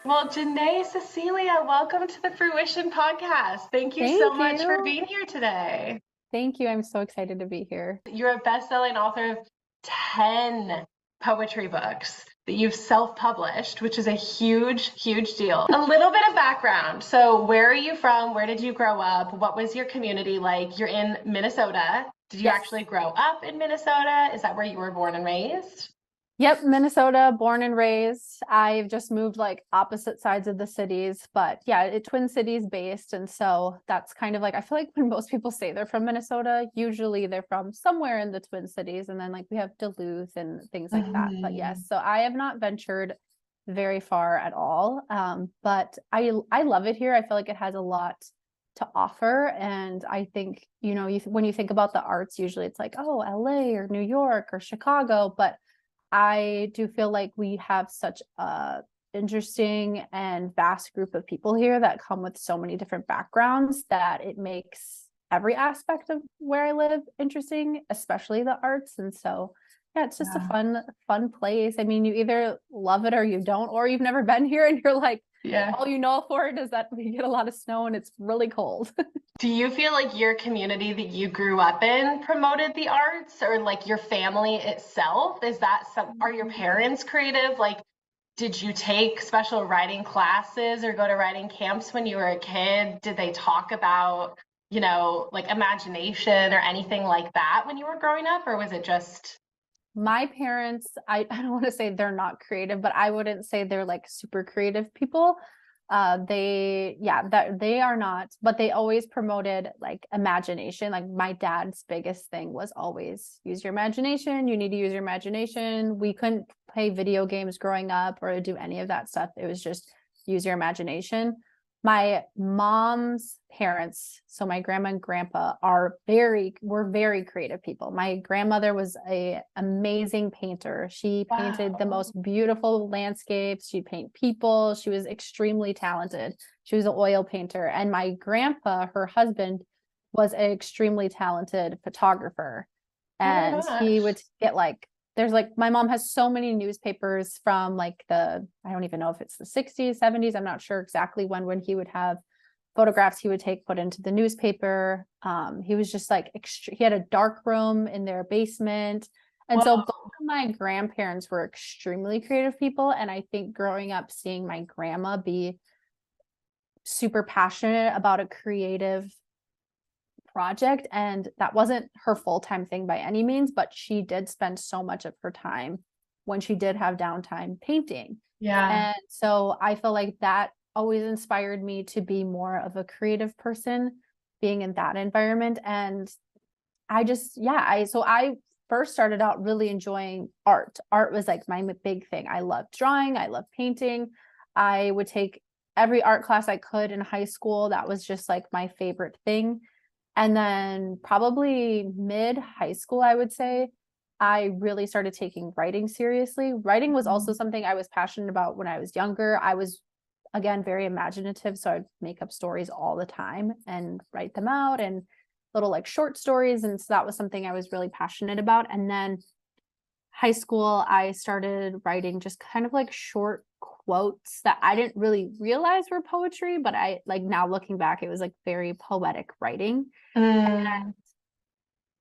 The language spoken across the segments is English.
Well, Jennae, Cecelia, welcome to the Fruition Podcast. Thank you so Thank much for you. being here today. Thank you. I'm so excited to be here. You're a best-selling author of 10 poetry books that you've self-published, which is a huge, huge deal. A little bit of background. So, where are you from? Where did you grow up? What was your community like? You're in Minnesota. Did you Yes. actually grow up in Minnesota? Is that where you were born and raised? Yep, Minnesota, born and raised. I've just moved like opposite sides of the cities, but yeah, Twin Cities based. And so that's kind of like, I feel like when most people say they're from Minnesota, usually they're from somewhere in the Twin Cities. And then like we have Duluth and things like that. But Mhm. yes, so I have not ventured very far at all. But I love it here. I feel like it has a lot to offer. And I think, when you think about the arts, usually it's like, oh, LA or New York or Chicago, but I do feel like we have such a interesting and vast group of people here that come with so many different backgrounds that it makes every aspect of where I live interesting, especially the arts. And so, yeah, it's just a Yeah. fun place. I mean, you either love it or you don't, or you've never been here and you're like, Yeah. all you know for it is that we get a lot of snow and it's really cold. Do you feel like your community that you grew up in promoted the arts or like your family itself? Is that are your parents creative? Like, did you take special writing classes or go to writing camps when you were a kid? Did they talk about, like imagination or anything like that when you were growing up? Or was it just, My parents, I don't want to say they're not creative, but I wouldn't say they're like super creative people. That they are not, but they always promoted like imagination. Like my dad's biggest thing was always use your imagination. You need to use your imagination. We couldn't play video games growing up or do any of that stuff. It was just use your imagination. My mom's parents, so my grandma and grandpa were very creative people. My grandmother was a amazing painter. She painted the wow. most beautiful landscapes. She'd paint people. She was extremely talented. She was an oil painter. And my grandpa, her husband, was an extremely talented photographer. Oh my And he gosh. would get like there's like my mom has so many newspapers from like I don't even know if it's the 60s, 70s. I'm not sure exactly when he would have photographs he would take put into the newspaper. He was just like he had a dark room in their basement. And so Whoa. both of my grandparents were extremely creative people. And I think growing up seeing my grandma be super passionate about a creative project, and that wasn't her full-time thing by any means, but she did spend so much of her time when she did have downtime painting. Yeah. And so I feel like that always inspired me to be more of a creative person, being in that environment. And I first started out really enjoying art. Art was like my big thing. I loved drawing, I loved painting. I would take every art class I could in high school. That was just like my favorite thing. And then probably mid high school, I would say, I really started taking writing seriously. Writing was also Mhm. something I was passionate about when I was younger. I was, again, very imaginative. So I'd make up stories all the time and write them out and little like short stories. And so that was something I was really passionate about. And then high school, I started writing just kind of like short quotes that I didn't really realize were poetry, but I like now looking back, it was like very poetic writing. Mm.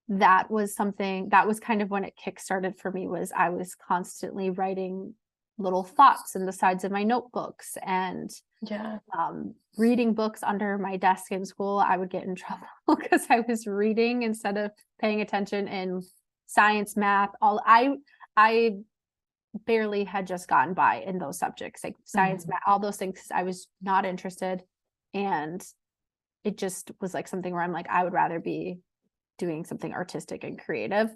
That was something that was kind of when it kickstarted for me. Was I was constantly writing little thoughts in the sides of my notebooks and Yeah. reading books under my desk in school. I would get in trouble because I was reading instead of paying attention in science, math. I barely had just gotten by in those subjects like science, Mhm. math, all those things. I was not interested, and it just was like something where I'm like, I would rather be doing something artistic and creative.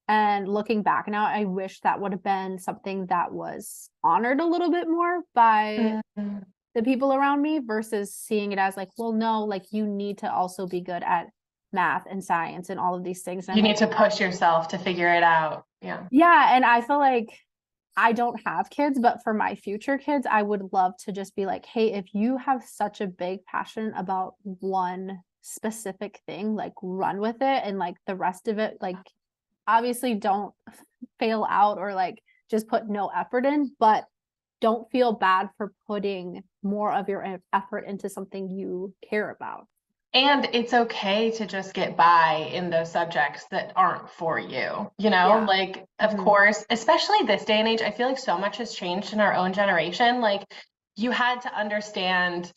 And looking back now, I wish that would have been something that was honored a little bit more by Mhm. the people around me versus seeing it as like, well, no, like you need to also be good at math and science and all of these things. And I'm You need like, to push yourself to figure it out. Yeah. yeah. And I feel like I don't have kids, but for my future kids, I would love to just be like, hey, if you have such a big passion about one specific thing, like run with it. And like the rest of it, like obviously don't fail out or like just put no effort in, but don't feel bad for putting more of your effort into something you care about. And it's okay to just get by in those subjects that aren't for you, you know? Yeah. Like, of Hmm. course, especially this day and age, I feel like so much has changed in our own generation. Like, you had to understand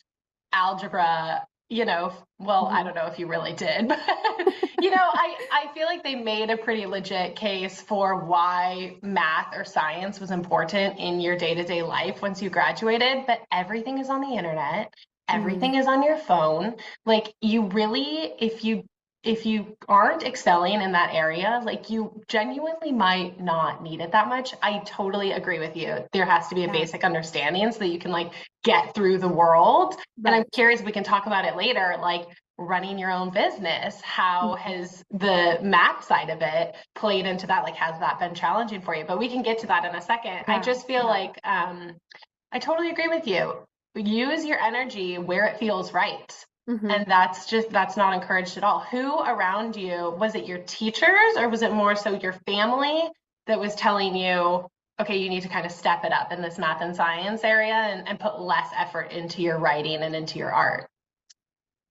algebra, well, I Hmm. don't know if you really did, but I feel like they made a pretty legit case for why math or science was important in your day-to-day life once you graduated, but everything is on the internet. Hmm. Everything is on your phone. Like you really, if you aren't excelling in that area, like you genuinely might not need it that much. I totally agree with you. There has to be a Yeah. basic understanding so that you can like get through the world. And I'm Right. curious, we can talk about it later, like running your own business. How Mhm. has the math side of it played into that? Like, has that been challenging for you? But we can get to that in a second. I Yeah. just feel like I totally agree with you. Use your energy where it feels right. Hmm. And that's not encouraged at all. Who around you, was it your teachers or was it more so your family that was telling you, okay, you need to kind of step it up in this math and science area and put less effort into your writing and into your art?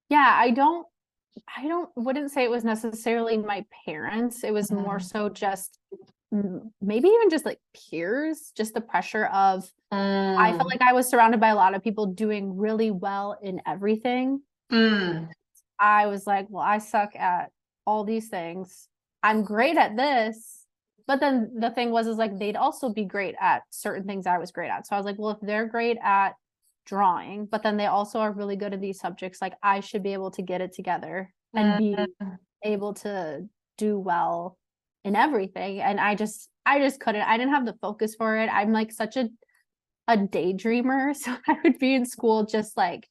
Yeah, wouldn't say it was necessarily my parents. It was more Mm. so just maybe even just like peers, just the pressure of I felt Mm. like I was surrounded by a lot of people doing really well in everything. Mm. I was like, well, I suck at all these things. I'm great at this. But then the thing was, is like they'd also be great at certain things I was great at. So I was like, well, if they're great at drawing, but then they also are really good at these subjects, like I should be able to get it together and be Mm. able to do well in everything. And I just couldn't. I didn't have the focus for it. I'm like such a daydreamer. So I would be in school just like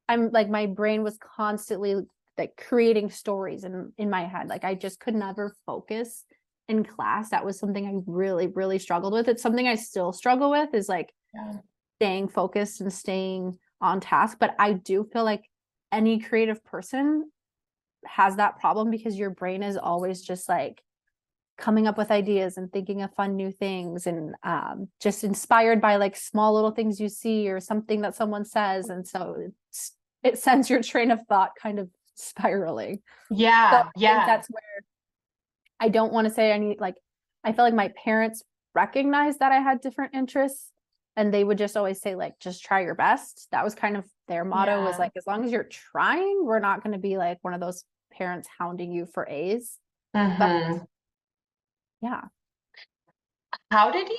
I'm like my brain was constantly like creating stories in my head. Like I just could never focus in class. That was something I really, really struggled with. It's something I still struggle with is like Yeah. staying focused and staying on task. But I do feel like any creative person has that problem because your brain is always just like coming up with ideas and thinking of fun new things and just inspired by like small little things you see or something that someone says. And so it sends your train of thought kind of spiraling. So Yeah. I think Yeah. that's where I don't want to say I need like I feel like my parents recognized that I had different interests and they would just always say like just try your best. That was kind of their motto was Yeah. like as long as you're trying, we're not going to be like one of those parents hounding you for A's. But Hmm. yeah. How did you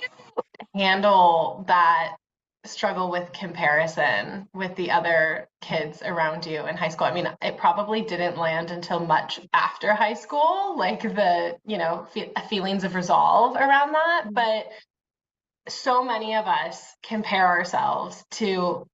handle that struggle with comparison with the other kids around you in high school? I mean, it probably didn't land until much after high school, like the, feelings of resolve around that. But so many of us compare ourselves to,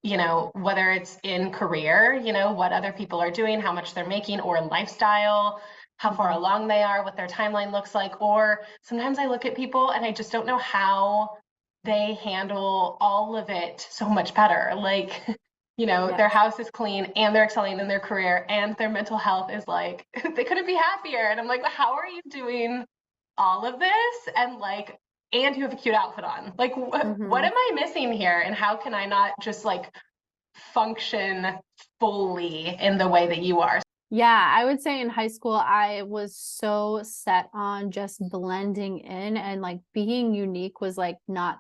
whether it's in career, what other people are doing, how much they're making, or lifestyle, how far Mhm. along they are, what their timeline looks like. Or sometimes I look at people and I just don't know how they handle all of it so much better. Like, their Yes. house is clean and they're excelling in their career and their mental health is like, they couldn't be happier. And I'm like, how are you doing all of this and you have a cute outfit on? Like what Mhm. am I missing here and how can I not just like function fully in the way that you are? Yeah, I would say in high school, I was so set on just blending in and like being unique was like not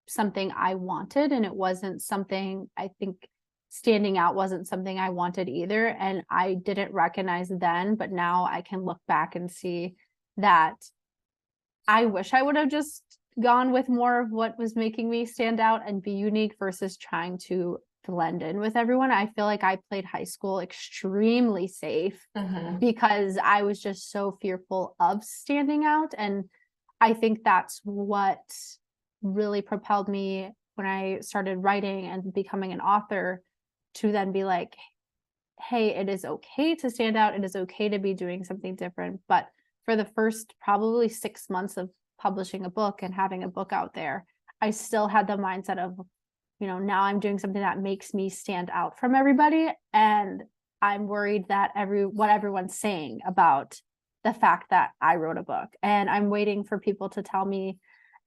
something I wanted. And it wasn't something I think standing out wasn't something I wanted either. And I didn't recognize then, but now I can look back and see that I wish I would have just gone with more of what was making me stand out and be unique versus trying to blend in with everyone. I feel like I played high school extremely safe Mm-hmm. because I was just so fearful of standing out. And I think that's what really propelled me when I started writing and becoming an author to then be like, hey, it is okay to stand out. It is okay to be doing something different. But for the first probably 6 months of publishing a book and having a book out there, I still had the mindset of, now I'm doing something that makes me stand out from everybody. And I'm worried that what everyone's saying about the fact that I wrote a book. And I'm waiting for people to tell me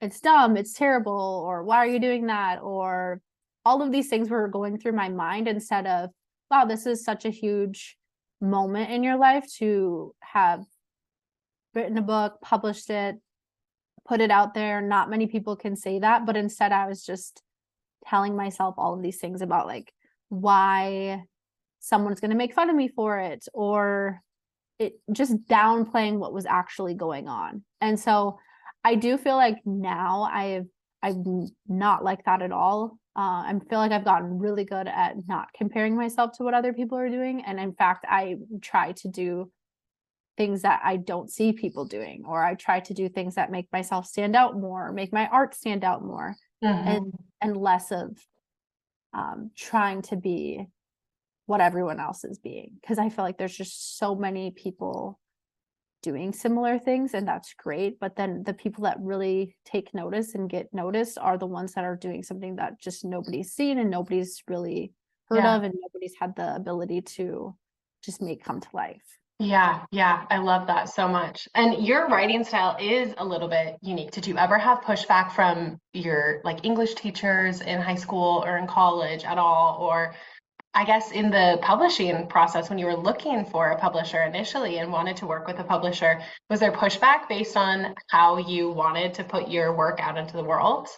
it's dumb, it's terrible, or why are you doing that? Or all of these things were going through my mind instead of, wow, this is such a huge moment in your life to have written a book, published it, put it out there. Not many people can say that, but instead I was just telling myself all of these things about like why someone's going to make fun of me for it, or it just downplaying what was actually going on. And so I do feel like now I'm not like that at all. I feel like I've gotten really good at not comparing myself to what other people are doing. And in fact, I try to do things that I don't see people doing, or I try to do things that make myself stand out more, make my art stand out more, and Mhm. and less of trying to be what everyone else is being. Because I feel like there's just so many people doing similar things, and that's great. But then the people that really take notice and get noticed are the ones that are doing something that just nobody's seen and nobody's really heard Yeah. of, and nobody's had the ability to just make come to life. Yeah, yeah, I love that so much. And your writing style is a little bit unique. Did you ever have pushback from your like English teachers in high school or in college at all? Or I guess in the publishing process when you were looking for a publisher initially and wanted to work with a publisher, was there pushback based on how you wanted to put your work out into the world?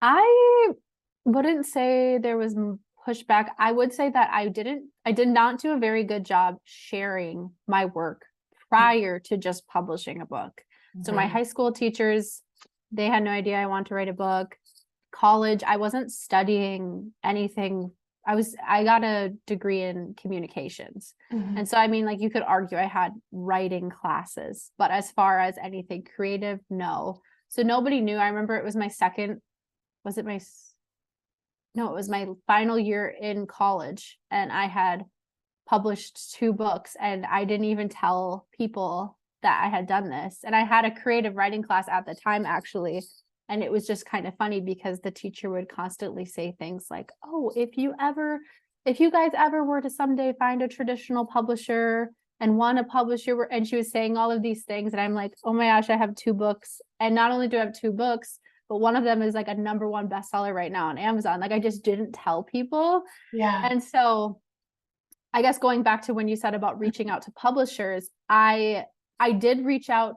I wouldn't say there was pushback. I would say that I did not do a very good job sharing my work prior to just publishing a book. So my Mhm. high school teachers, they had no idea I wanted to write a book. College, I wasn't studying anything. I got a degree in communications. Mhm. And so I mean, like you could argue I had writing classes, but as far as anything creative, no. So nobody knew. I remember it was my second, was it my no, it was my final year in college, and I had published 2 books, and I didn't even tell people that I had done this. And I had a creative writing class at the time actually, and it was just kind of funny because the teacher would constantly say things like, "Oh, if you guys ever were to someday find a traditional publisher and want to publish your work," and she was saying all of these things, and I'm like, "Oh my gosh, I have 2 books, and not only do I have 2 books, but one of them is like a #1 bestseller right now on Amazon." Like I just didn't tell people. Yeah. And so I guess going back to when you said about reaching out to publishers, I did reach out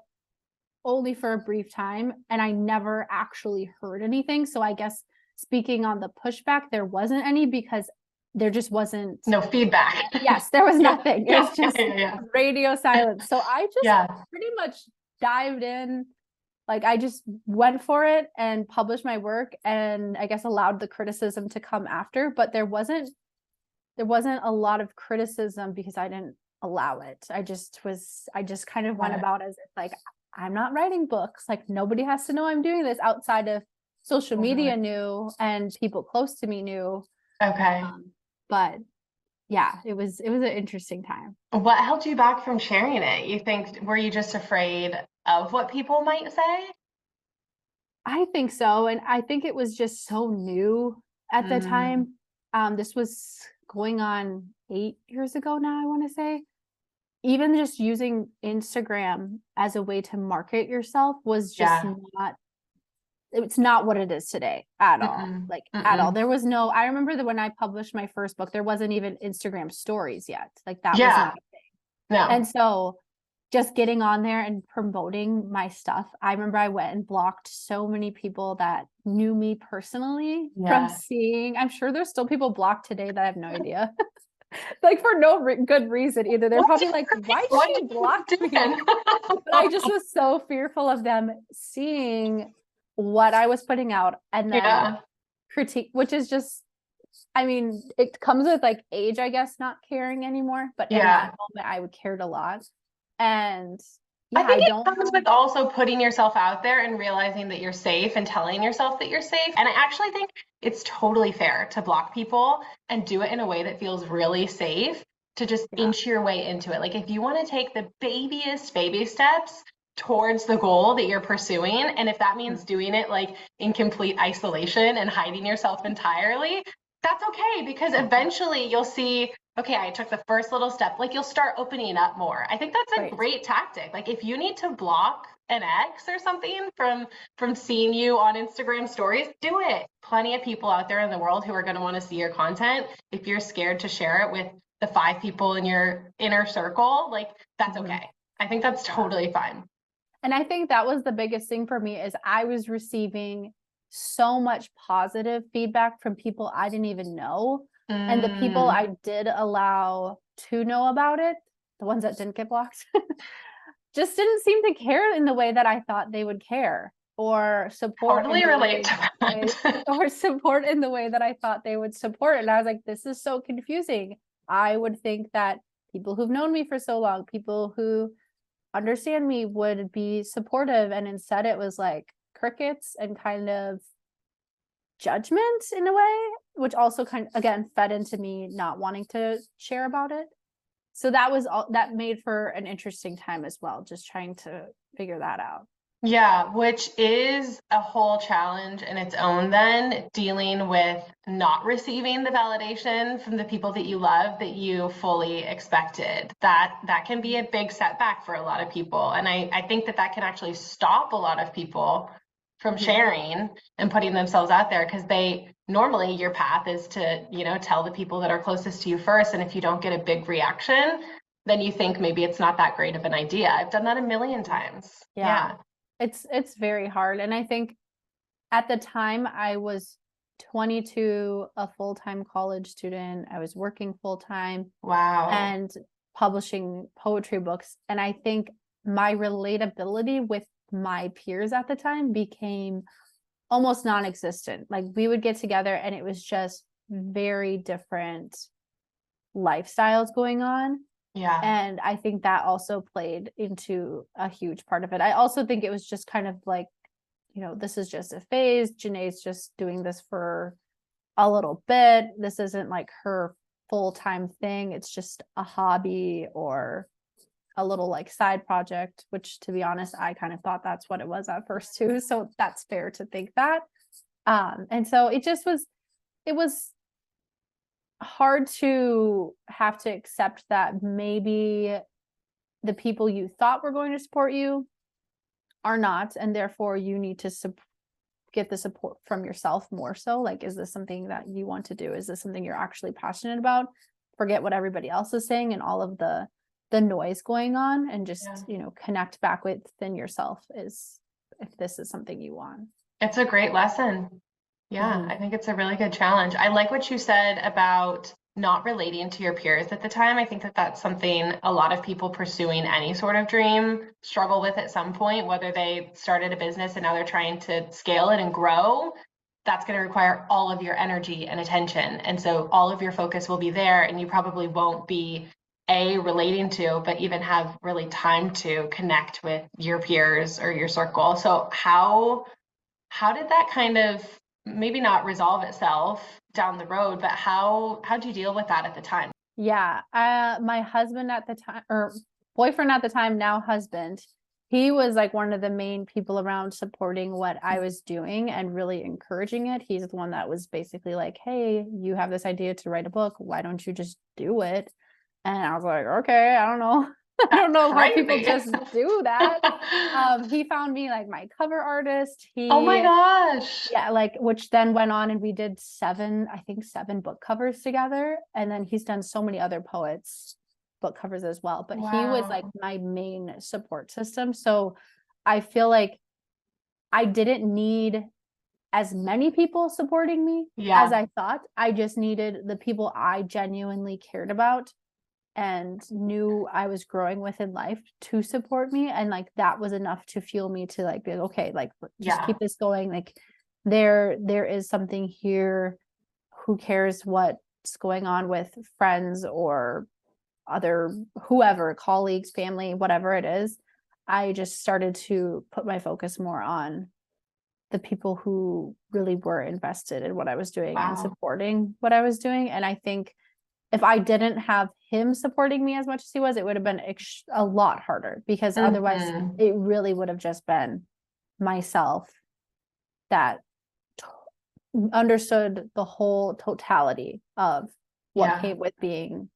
only for a brief time, and I never actually heard anything. So I guess speaking on the pushback, there wasn't any because there just wasn't, No feedback. yes, there was Yeah, nothing. It yeah, was yeah, just yeah, radio silence. So I just yeah. pretty much dived in, like I just went for it and published my work, and I guess allowed the criticism to come after. But there wasn't a lot of criticism because I didn't allow it. I just kind of Got went it. about as if like I'm not writing books. Like nobody has to know I'm doing this outside of social Totally. media knew and people close to me knew. Okay. But yeah, it was an interesting time. What held you back from sharing it? You think, were you just afraid of what people might say? I think so. And I think it was just so new at the Mm, time. This was going on 8 years ago now, I want to say. Even just using Instagram as a way to market yourself was just yeah. not, it's not what it is today at all. Mm-mm. Like at all. Mm-mm. There was no, I remember that when I published my first book, there wasn't even Instagram stories yet. Like that was Yeah. not. And No. so just getting on there and promoting my stuff, I remember I went and blocked so many people that knew me personally from Yeah. seeing. I'm sure there's still people blocked today that I have no idea. Like for no good reason either. They're What probably did like, why'd what she did block you me? But I just was so fearful of them seeing what I was putting out and then Yeah. critique, which is just, I mean, it comes with like age, I guess, not caring anymore. But in that Yeah. moment, I would cared a lot. And I yeah, think I it don't comes know. with also putting yourself out there and realizing that you're safe and telling yourself that you're safe. And I actually think it's totally fair to block people and do it in a way that feels really safe to just Yeah. inch your way into it. Like if you want to take the babyest baby steps towards the goal that you're pursuing, and if that means doing it like in complete isolation and hiding yourself entirely, that's okay because eventually you'll see, okay, I took the first little step. Like you'll start opening up more. I think that's a Right. great tactic. Like if you need to block an ex or something from seeing you on Instagram stories, do it. Plenty of people out there in the world who are going to want to see your content. If you're scared to share it with the 5 people in your inner circle, like that's okay. I think that's totally fine. And I think that was the biggest thing for me is I was receiving so much positive feedback from people I didn't even know. And the people I did allow to know about it, the ones that didn't get blocked, just didn't seem to care in the way that I thought they would care, or support Totally relate to that. or support in the way that I thought they would support. And I was like, this is so confusing. I would think that people who've known me for so long, people who understand me would be supportive, and instead it was like crickets and kind of judgment in a way, which also kind of again fed into me not wanting to share about it. So that was all that made for an interesting time as well, just trying to figure that out. Yeah, which is a whole challenge in its own then, dealing with not receiving the validation from the people that you love that you fully expected. That can be a big setback for a lot of people. And I think that can actually stop a lot of people from sharing and putting themselves out there, because they normally your path is to, tell the people that are closest to you first. And if you don't get a big reaction, then you think maybe it's not that great of an idea. I've done that a million times. Yeah. It's very hard. And I think at the time I was 22, a full-time college student. I was working full-time. Wow. And publishing poetry books. And I think my relatability with my peers at the time became almost non-existent. Like we would get together and it was just very different lifestyles going on. Yeah. And I think that also played into a huge part of it. I also think it was just kind of like, this is just a phase. Jennae's just doing this for a little bit. This isn't like her full-time thing. It's just a hobby or a little like side project, which to be honest, I kind of thought that's what it was at first too. So that's fair to think that. And so it was hard to have to accept that maybe the people you thought were going to support you are not, and therefore you need to get the support from yourself more so. Like, is this something that you want to do? Is this something you're actually passionate about? Forget what everybody else is saying and all of the noise going on, and just connect back within yourself, is if this is something you want. It's a great lesson. Yeah, I think it's a really good challenge. I like what you said about not relating to your peers at the time. I think that that's something a lot of people pursuing any sort of dream struggle with at some point, whether they started a business and now they're trying to scale it and grow. That's going to require all of your energy and attention. And so all of your focus will be there, and you probably won't be relating to, but even have really time to connect with your peers or your circle. So how did that kind of maybe not resolve itself down the road, but how'd you deal with that at the time? Yeah, my husband at the time, or boyfriend at the time, now husband, he was like one of the main people around supporting what I was doing and really encouraging it. He's the one that was basically like, hey, you have this idea to write a book. Why don't you just do it? And I was like, okay, I don't know. I don't know how people just do that. He found me like my cover artist. Oh my gosh. Yeah, like, which then went on and we did 7 book covers together. And then he's done so many other poets book covers as well. But he was like my main support system. So I feel like I didn't need as many people supporting me as I thought. I just needed the people I genuinely cared about and knew I was growing with in life to support me. And like, that was enough to fuel me to like, be like, okay, like just keep this going. Like there is something here. Who cares what's going on with friends or other, whoever, colleagues, family, whatever it is. I just started to put my focus more on the people who really were invested in what I was doing and supporting what I was doing. And I think if I didn't have him supporting me as much as he was, it would have been a lot harder, because otherwise it really would have just been myself that understood the whole totality of what came with being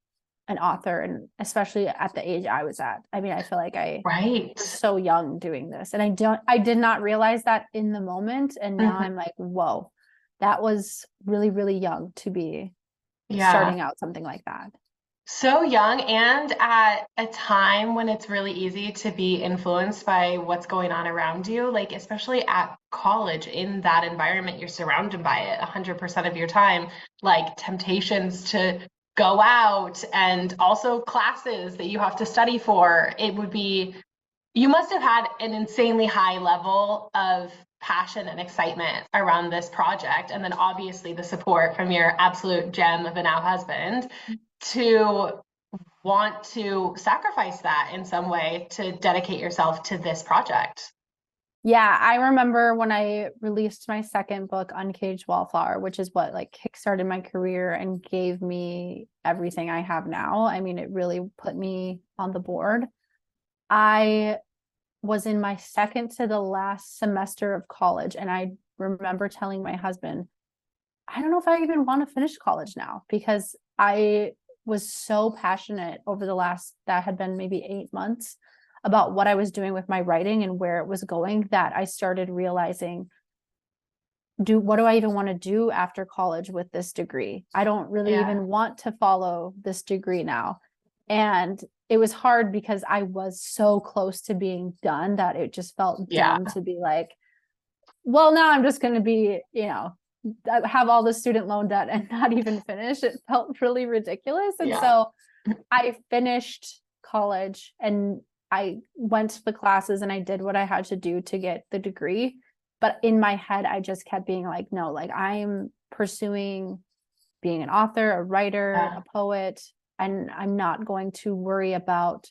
an author, and especially at the age I was at. I mean, I feel like I Right. was so young doing this, and I did not realize that in the moment. And now Mhm. I'm like, whoa, that was really, really young to be Yeah. starting out something like that. So young and at a time when it's really easy to be influenced by what's going on around you, like especially at college in that environment, you're surrounded by it 100% of your time, like temptations to go out and also classes that you have to study for. It would be, you must have had an insanely high level of passion and excitement around this project. And then obviously the support from your absolute gem of a now husband to want to sacrifice that in some way to dedicate yourself to this project. Yeah, I remember when I released my second book, Uncaged Wallflower, which is what like kickstarted my career and gave me everything I have now. I mean, it really put me on the board. I was in my second to the last semester of college, and I remember telling my husband, I don't know if I even want to finish college now, because I was so passionate over the last, that had been maybe 8 months, about what I was doing with my writing and where it was going, that I started realizing, what do I even want to do after college with this degree? I don't really Yeah. even want to follow this degree now. And it was hard because I was so close to being done that it just felt Yeah. dumb to be like, well, now I'm just going to be, have all the student loan debt and not even finish. It felt really ridiculous. And Yeah. so I finished college and I went to the classes and I did what I had to do to get the degree. But in my head, I just kept being like, no, like I'm pursuing being an author, a writer, Yeah. a poet, and I'm not going to worry about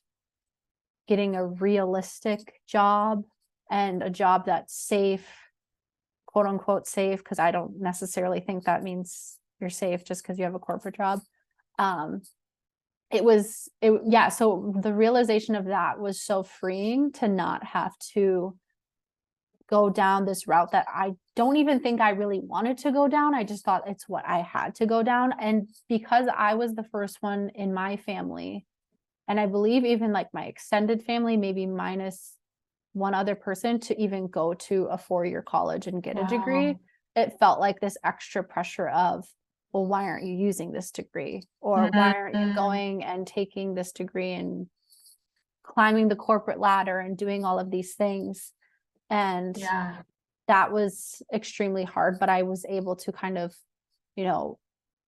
getting a realistic job and a job that's safe, quote unquote safe, because I don't necessarily think that means you're safe just because you have a corporate job. Um, yeah, so the realization of that was so freeing, to not have to go down this route that I don't even think I really wanted to go down. I just thought it's what I had to go down. And because I was the first one in my family, and I believe even like my extended family, maybe minus one other person, to even go to a 4-year college and get a degree, Wow. it felt like this extra pressure of, well, why aren't you using this degree? Or why aren't you Mhm. going and taking this degree and climbing the corporate ladder and doing all of these things? And Yeah. that was extremely hard, but I was able to kind of, you know,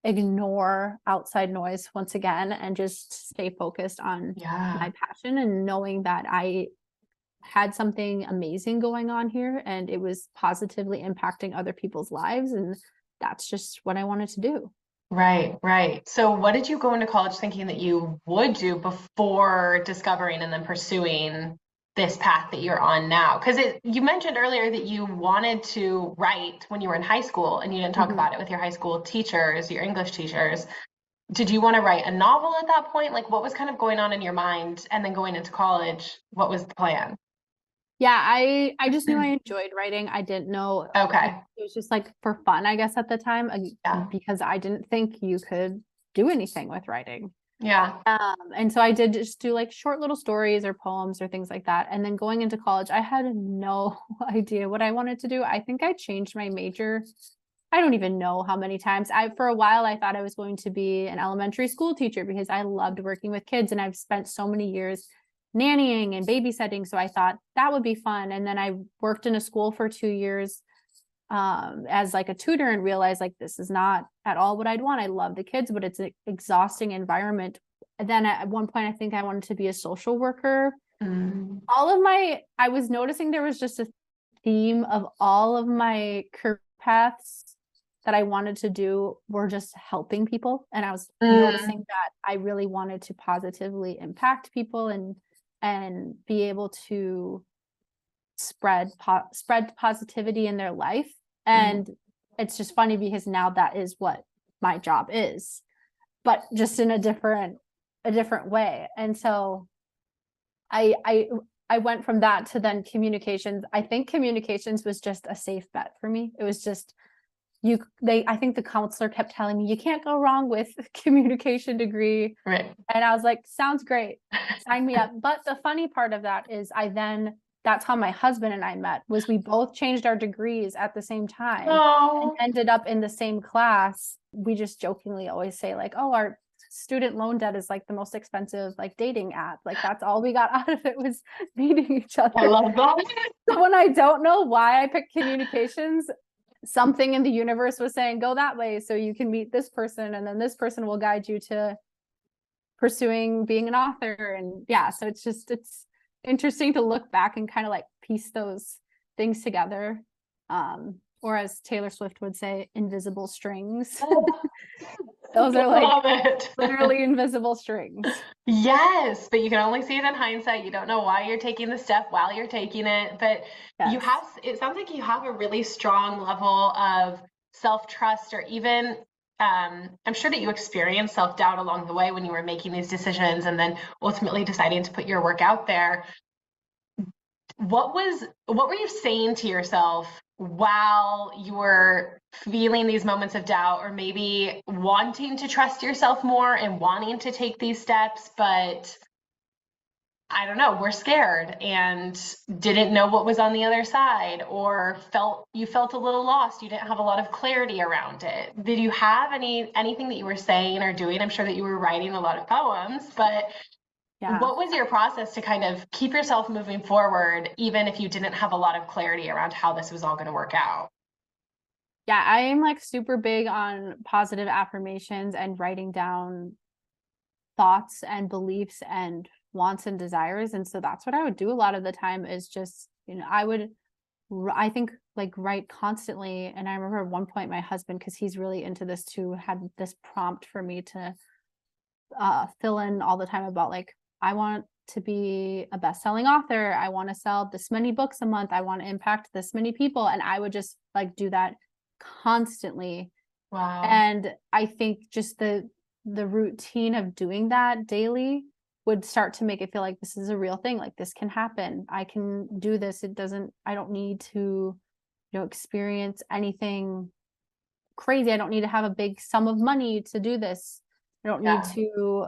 ignore outside noise once again and just stay focused on Yeah. my passion, and knowing that I had something amazing going on here and it was positively impacting other people's lives. And that's just what I wanted to do. Right, right. So what did you go into college thinking that you would do before discovering and then pursuing this path that you're on now? Because you mentioned earlier that you wanted to write when you were in high school and you didn't talk Mhm. about it with your high school teachers, your English teachers. Did you want to write a novel at that point? Like what was kind of going on in your mind? And then going into college, what was the plan? Yeah, I just knew I enjoyed writing. I didn't know, Okay. it was just like for fun, I guess, at the time, Yeah. because I didn't think you could do anything with writing. Yeah. And so I did just do like short little stories or poems or things like that. And then going into college, I had no idea what I wanted to do. I think I changed my major. I don't even know how many times. For a while I thought I was going to be an elementary school teacher because I loved working with kids, and I've spent so many years nannying and babysitting. So I thought that would be fun. And then I worked in a school for 2 years as like a tutor, and realized like this is not at all what I'd want. I love the kids, but it's an exhausting environment. And then at one point I think I wanted to be a social worker. Mm. I was noticing there was just a theme of all of my career paths that I wanted to do were just helping people. And I was Mm. noticing that I really wanted to positively impact people and be able to spread positivity in their life. Mm. And it's just funny because now that is what my job is, but just in a different way. And so I I I went from that to then communications. I think communications was just a safe bet for me. It was just I think the counselor kept telling me, you can't go wrong with communication degree. Right. And I was like, sounds great. Sign me up. But the funny part of that is that's how my husband and I met, was we both changed our degrees at the same time and Oh, ended up in the same class. We just jokingly always say like, oh, our student loan debt is like the most expensive like dating app. Like that's all we got out of it was meeting each I other. love that. So when I don't know why I picked communications, something in the universe was saying, go that way so you can meet this person, and then this person will guide you to pursuing being an author. And yeah, so it's interesting to look back and kind of like piece those things together. Or as Taylor Swift would say, invisible strings. Those are like Love it. literally invisible strings. Yes, but you can only see it in hindsight. You don't know why you're taking the step while you're taking it, but you Yes. have, it sounds like you have a really strong level of self-trust, or even, I'm sure that you experienced self-doubt along the way when you were making these decisions and then ultimately deciding to put your work out there. What were you saying to yourself while you were feeling these moments of doubt, or maybe wanting to trust yourself more and wanting to take these steps, but I don't know, we're scared and didn't know what was on the other side, or you felt a little lost, you didn't have a lot of clarity around it? Did you have anything that you were saying or doing? I'm sure that you were writing a lot of poems, but Yeah. what was your process to kind of keep yourself moving forward, even if you didn't have a lot of clarity around how this was all going to work out? Yeah, I am like super big on positive affirmations and writing down thoughts and beliefs and wants and desires. And so that's what I would do a lot of the time, is just, I think like write constantly. And I remember at one point my husband, because he's really into this too, had this prompt for me to fill in all the time about like, I want to be a best-selling author. I want to sell this many books a month. I want to impact this many people. And I would just like do that constantly. Wow. And I think just the routine of doing that daily would start to make it feel like this is a real thing. Like this can happen. I can do this. I don't need to, experience anything crazy. I don't need to have a big sum of money to do this. I don't need Yeah. to,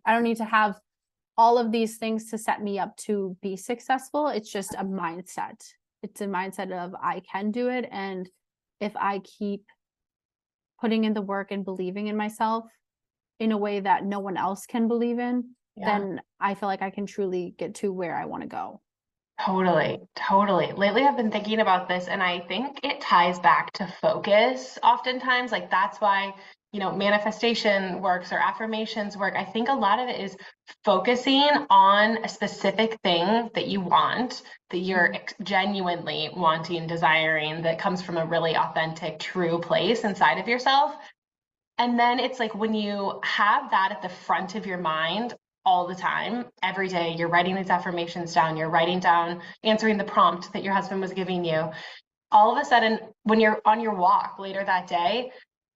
I don't need to have all of these things to set me up to be successful. It's just a mindset. It's a mindset of I can do it. And if I keep putting in the work and believing in myself in a way that no one else can believe in, then I feel like I can truly get to where I want to go. Totally, totally. Lately, I've been thinking about this, and I think it ties back to focus oftentimes. Like, that's why, manifestation works or affirmations work. I think a lot of it is focusing on a specific thing that you want, that you're genuinely wanting, desiring, that comes from a really authentic, true place inside of yourself. And then it's like when you have that at the front of your mind all the time, every day, you're writing these affirmations down, you're writing down, answering the prompt that your husband was giving you. All of a sudden, when you're on your walk later that day,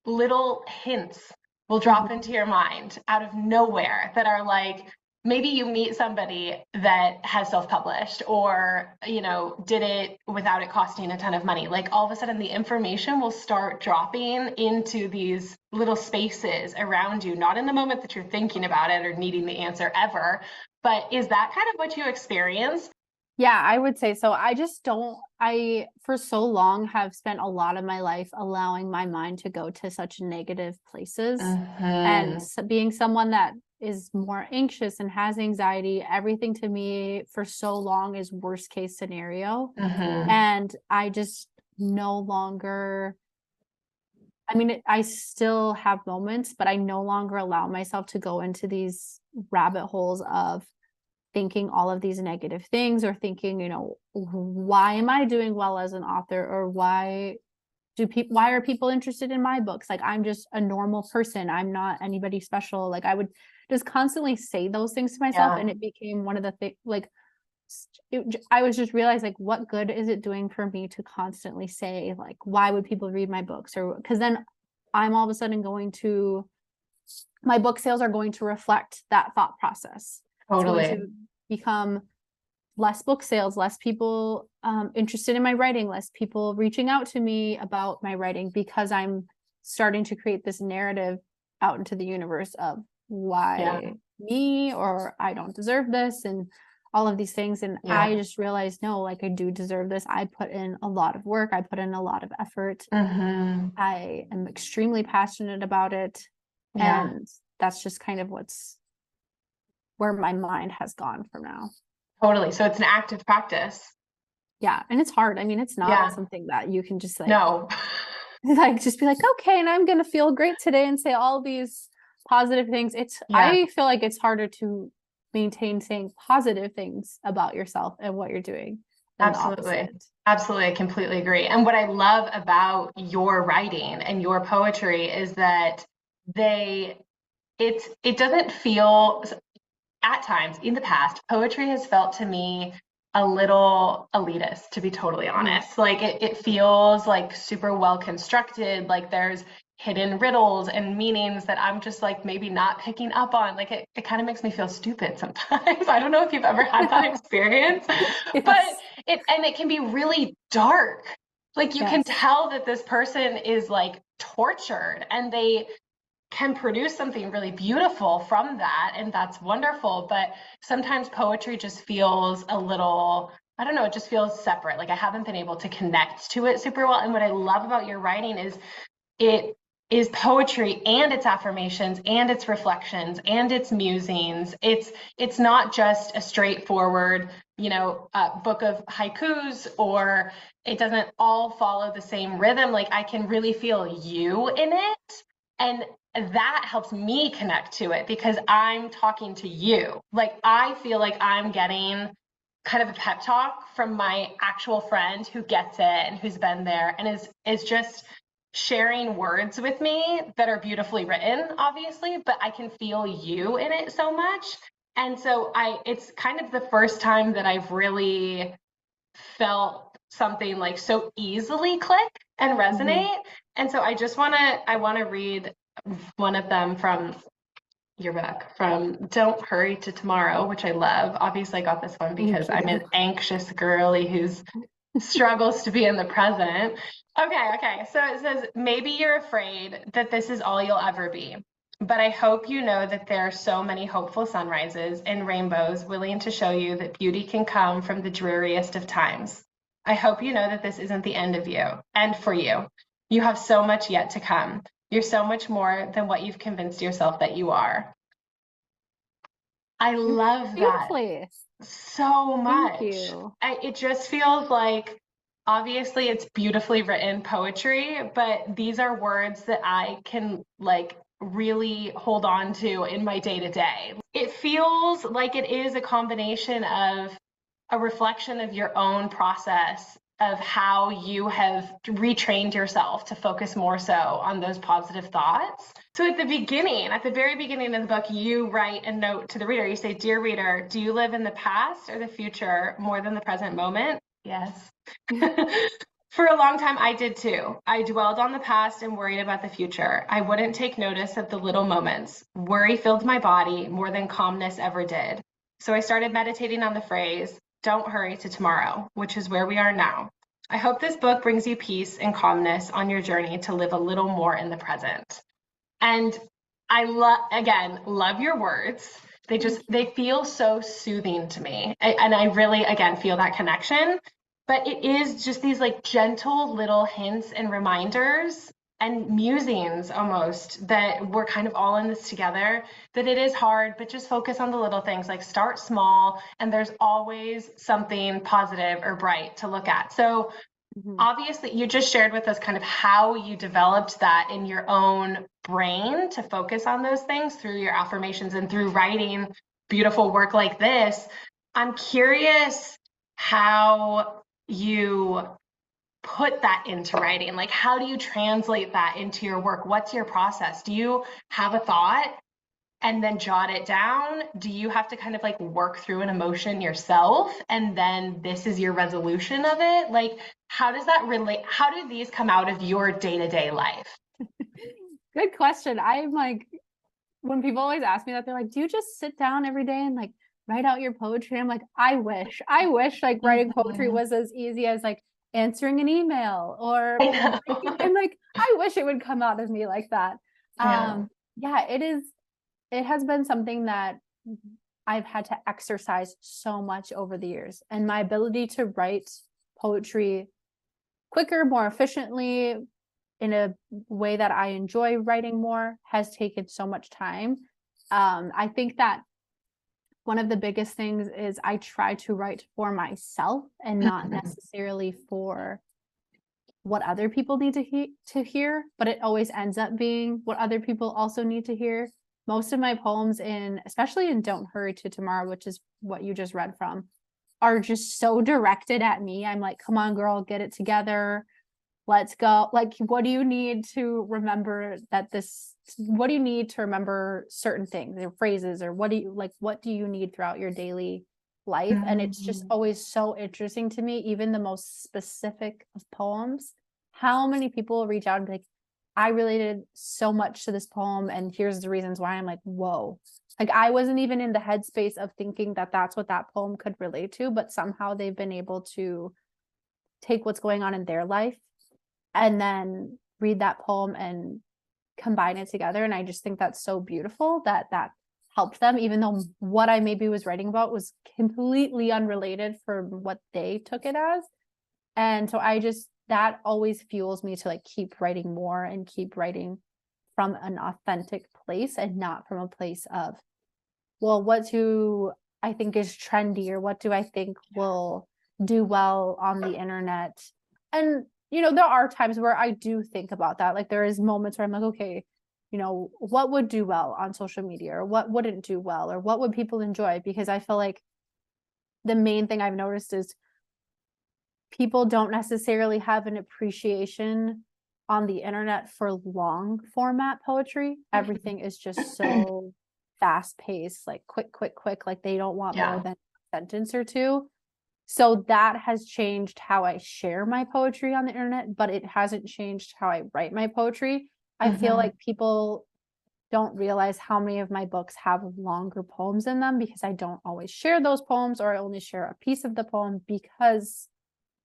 little hints will drop into your mind out of nowhere that are like, maybe you meet somebody that has self-published, or did it without it costing a ton of money. Like, all of a sudden the information will start dropping into these little spaces around you, not in the moment that you're thinking about it or needing the answer ever. But is that kind of what you experience? Yeah, I would say so. I for so long have spent a lot of my life allowing my mind to go to such negative places. And being someone that is more anxious and has anxiety, everything to me for so long is worst case scenario. And I just no longer, I still have moments, but I no longer allow myself to go into these rabbit holes of thinking all of these negative things, or thinking, why am I doing well as an author, or why are people interested in my books? Like, I'm just a normal person. I'm not anybody special. Like, I would just constantly say those things to myself. And it became one of the things, like, I was just realized, like, what good is it doing for me to constantly say, like, why would people read my books? Or because then I'm all of a sudden my book sales are going to reflect that thought process. Totally. It's going to become less book sales, less people interested in my writing, less people reaching out to me about my writing, because I'm starting to create this narrative out into the universe of why me, or I don't deserve this, and all of these things. And I just realized, no, like, I do deserve this. I put in a lot of work. I put in a lot of effort. I am extremely passionate about it. And that's just kind of where my mind has gone from now. Totally. So it's an active practice. Yeah. And it's hard. I mean, it's not something that you can just like, no. like just be like, okay, and I'm going to feel great today and say all these positive things. I feel like it's harder to maintain saying positive things about yourself and what you're doing than the opposite. Absolutely. I completely agree. And what I love about your writing and your poetry is that it doesn't feel, at times in the past, poetry has felt to me a little elitist, to be totally honest. Like it feels like super well constructed, like there's hidden riddles and meanings that I'm just like maybe not picking up on. Like it kind of makes me feel stupid sometimes. I don't know if you've ever had that experience, but it can be really dark. Like you can tell that this person is like tortured, and they can produce something really beautiful from that, and that's wonderful. But sometimes poetry just feels a little, I don't know, it just feels separate. Like I haven't been able to connect to it super well. And what I love about your writing is it is poetry, and it's affirmations, and it's reflections, and it's musings. It's not just a straightforward, book of haikus, or it doesn't all follow the same rhythm. Like I can really feel you in it, and that helps me connect to it because I'm talking to you. Like I feel like I'm getting kind of a pep talk from my actual friend who gets it and who's been there and is just sharing words with me that are beautifully written, obviously, but I can feel you in it so much. And so it's kind of the first time that I've really felt something like so easily click and resonate. And so I want to read one of them from your book, from Don't Hurry to Tomorrow, which I love. Obviously I got this one because I'm an anxious girly who's struggles to be in the present. Okay. So it says, maybe you're afraid that this is all you'll ever be, but I hope you know that there are so many hopeful sunrises and rainbows willing to show you that beauty can come from the dreariest of times. I hope you know that this isn't the end of you, and for you. You have so much yet to come. You're so much more than what you've convinced yourself that you are. I love that so much. Thank you. It just feels like, obviously it's beautifully written poetry, but these are words that I can like really hold on to in my day to day. It feels like it is a combination of a reflection of your own process of how you have retrained yourself to focus more so on those positive thoughts. So at the very beginning of the book, you write a note to the reader. You say, "Dear reader, do you live in the past or the future more than the present moment?" Yes. For a long time, I did too. I dwelled on the past and worried about the future. I wouldn't take notice of the little moments. Worry filled my body more than calmness ever did. So I started meditating on the phrase, "Don't hurry to tomorrow," which is where we are now. I hope this book brings you peace and calmness on your journey to live a little more in the present. And I love your words. They feel so soothing to me. And I really, again, feel that connection. But it is just these like gentle little hints and reminders and musings almost that we're kind of all in this together, that it is hard, but just focus on the little things, like start small, and there's always something positive or bright to look at. So obviously you just shared with us kind of how you developed that in your own brain to focus on those things through your affirmations and through writing beautiful work like this. I'm curious how you put that into writing. Like, how do you translate that into your work? What's your process? Do you have a thought and then jot it down? Do you have to kind of like work through an emotion yourself and then this is your resolution of it? Like, how does that relate? How do these come out of your day-to-day life? Good question. I'm like, when people always ask me that, they're like, do you just sit down every day and like write out your poetry. I'm like, I wish like writing poetry was as easy as like answering an email or I know. I'm like, I wish it would come out of me like that. Yeah. Yeah, it has been something that I've had to exercise so much over the years. And my ability to write poetry quicker, more efficiently, in a way that I enjoy writing more has taken so much time. I think that one of the biggest things is I try to write for myself and not necessarily for what other people need to hear, but it always ends up being what other people also need to hear. Most of my poems especially in Don't Hurry to Tomorrow, which is what you just read from, are just so directed at me. I'm like, come on, girl, get it together. Let's go. Like, what do you need to remember what do you need to remember certain things or phrases, or what do you need throughout your daily life? And it's just Mhm. always so interesting to me, even the most specific of poems, how many people reach out and be like, I related so much to this poem and here's the reasons why. I'm like, whoa. Like, I wasn't even in the headspace of thinking that that's what that poem could relate to, but somehow they've been able to take what's going on in their life and then read that poem and combine it together. And I just think that's so beautiful that helped them, even though what I maybe was writing about was completely unrelated for what they took it as. And so that always fuels me to like keep writing more and keep writing from an authentic place and not from a place of, well, what do I think is trendy or what do I think will do well on the internet? And, there are times where I do think about that. Like, there is moments where I'm like, okay, what would do well on social media or what wouldn't do well or what would people enjoy? Because I feel like the main thing I've noticed is people don't necessarily have an appreciation on the internet for long format poetry. Everything is just so fast paced, like quick, like they don't want more Yeah. than a sentence or two. So that has changed how I share my poetry on the internet, but it hasn't changed how I write my poetry. I feel Mhm. like people don't realize how many of my books have longer poems in them because I don't always share those poems, or I only share a piece of the poem because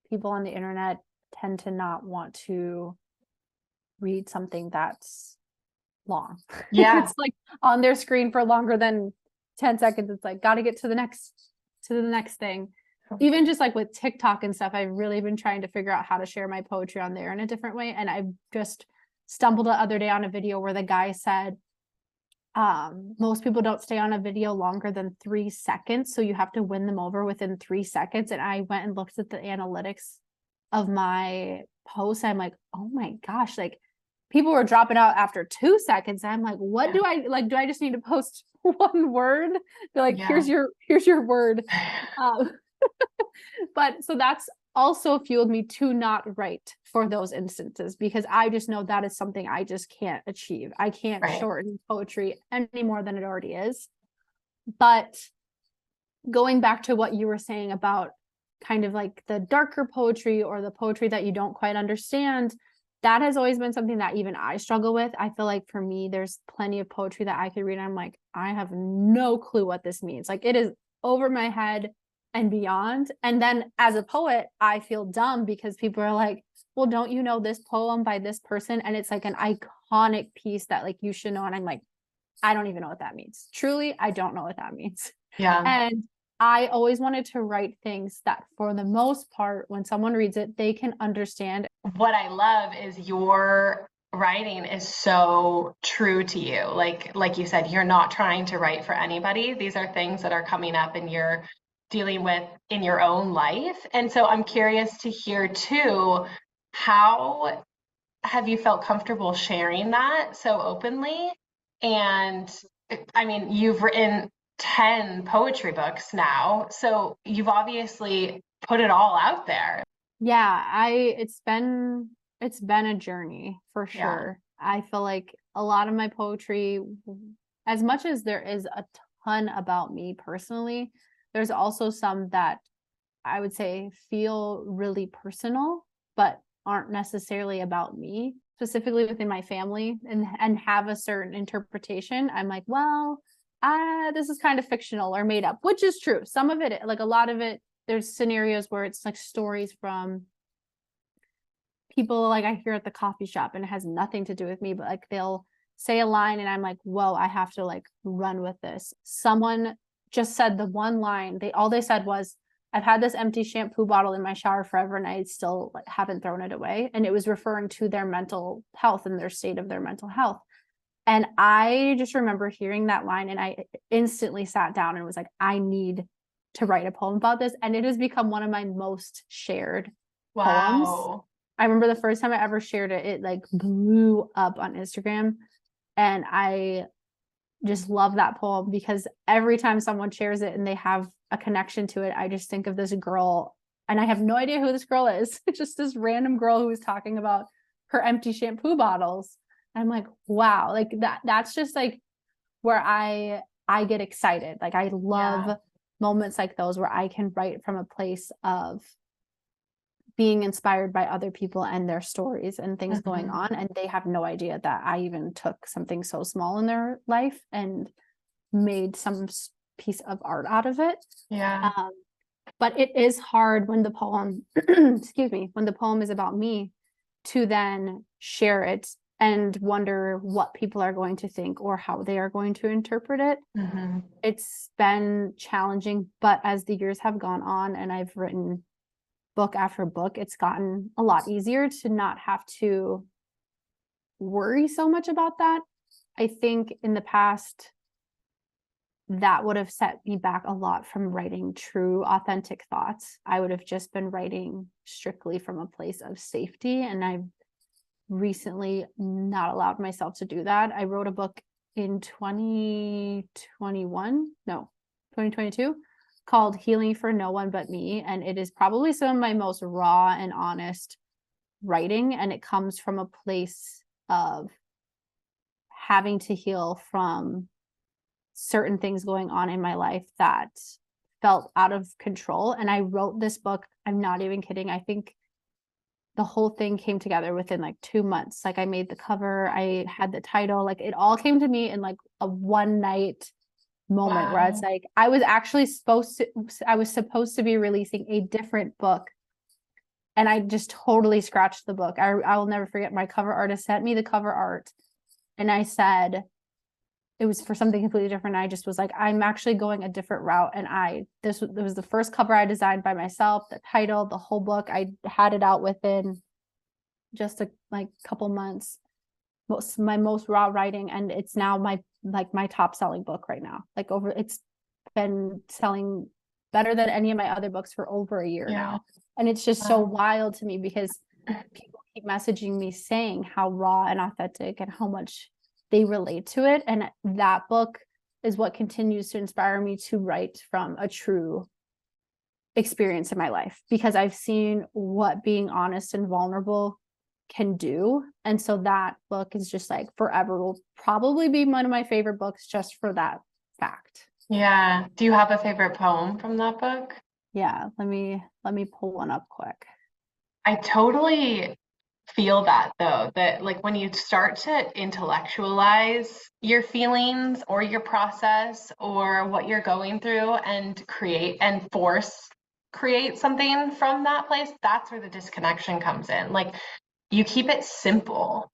people on the internet tend to not want to read something that's long. Yeah. It's like on their screen for longer than 10 seconds. It's like, got to get to the next thing. Even just like with TikTok and stuff, I've really been trying to figure out how to share my poetry on there in a different way. And I just stumbled the other day on a video where the guy said, most people don't stay on a video longer than 3 seconds. So you have to win them over within 3 seconds. And I went and looked at the analytics of my post. I'm like, oh my gosh, like people were dropping out after 2 seconds. I'm like, what Yeah. do I like? Do I just need to post one word? They're like, Yeah. here's your word. Um, but so that's also fueled me to not write for those instances because I just know that is something I just can't achieve. I can't Right. shorten poetry any more than it already is. But going back to what you were saying about kind of like the darker poetry or the poetry that you don't quite understand, that has always been something that even I struggle with. I feel like for me, there's plenty of poetry that I could read and I'm like, I have no clue what this means. Like, it is over my head and beyond. And then as a poet, I feel dumb because people are like, well, don't you know this poem by this person? And it's like an iconic piece that like you should know. And I'm like, I don't even know what that means. Truly, I don't know what that means. Yeah. And I always wanted to write things that, for the most part, when someone reads it, they can understand. What I love is your writing is so true to you. Like you said, you're not trying to write for anybody. These are things that are coming up and you're dealing with in your own life. And so I'm curious to hear too, how have you felt comfortable sharing that so openly? And I mean, you've written 10 poetry books now, so you've obviously put it all out there. Yeah, it's been a journey for Yeah. sure. I feel like a lot of my poetry, as much as there is a ton about me personally, there's also some that I would say feel really personal, but aren't necessarily about me, specifically within my family and have a certain interpretation. I'm like, well, this is kind of fictional or made up, which is true. Some of it, like a lot of it, there's scenarios where it's like stories from people like I hear at the coffee shop and it has nothing to do with me, but like they'll say a line and I'm like, whoa, I have to like run with this. Someone just said the one line, all they said was, I've had this empty shampoo bottle in my shower forever and I still like, haven't thrown it away. And it was referring to their mental health and their state of their mental health. And I just remember hearing that line and I instantly sat down and was like, I need to write a poem about this. And it has become one of my most shared poems. Wow. I remember the first time I ever shared it, it like blew up on Instagram. And I just love that poem because every time someone shares it and they have a connection to it, I just think of this girl and I have no idea who this girl is. It's just this random girl who was talking about her empty shampoo bottles. I'm like, wow, like that's just like where I get excited. Like I love moments like those where I can write from a place of being inspired by other people and their stories and things going on. And they have no idea that I even took something so small in their life and made some piece of art out of it. Yeah. But it is hard when the poem, excuse me, when the poem is about me to then share it and wonder what people are going to think or how they are going to interpret it. It's been challenging, but as the years have gone on and I've written book after book, it's gotten a lot easier to not have to worry so much about that. I think in the past, that would have set me back a lot from writing true, authentic thoughts. I would have just been writing strictly from a place of safety. And I've recently not allowed myself to do that. I wrote a book in 2022 called Healing for No One But Me. And it is probably some of my most raw and honest writing. And it comes from a place of having to heal from certain things going on in my life that felt out of control. And I wrote this book, I'm not even kidding. I think the whole thing came together within like 2 months. Like I made the cover, I had the title, like it all came to me in like a one night moment where it's like I was supposed to be releasing a different book and I just totally scratched the book. I will never forget, my cover artist sent me the cover art and I said it was for something completely different. I just was like, I'm actually going a different route. And it was the first cover I designed by myself, the title, the whole book. I had it out within just a couple months, my most raw writing. And it's now my top selling book right now. It's been selling better than any of my other books for over a year now. And it's just so wild to me because people keep messaging me saying how raw and authentic and how much they relate to it. And that book is what continues to inspire me to write from a true experience in my life, because I've seen what being honest and vulnerable can do. And so that book is just like forever will probably be one of my favorite books just for that fact. Yeah. Do you have a favorite poem from that book? Yeah. Let me pull one up quick. I totally feel that though, that like when you start to intellectualize your feelings or your process or what you're going through and create something from that place, that's where the disconnection comes in. Like you keep it simple.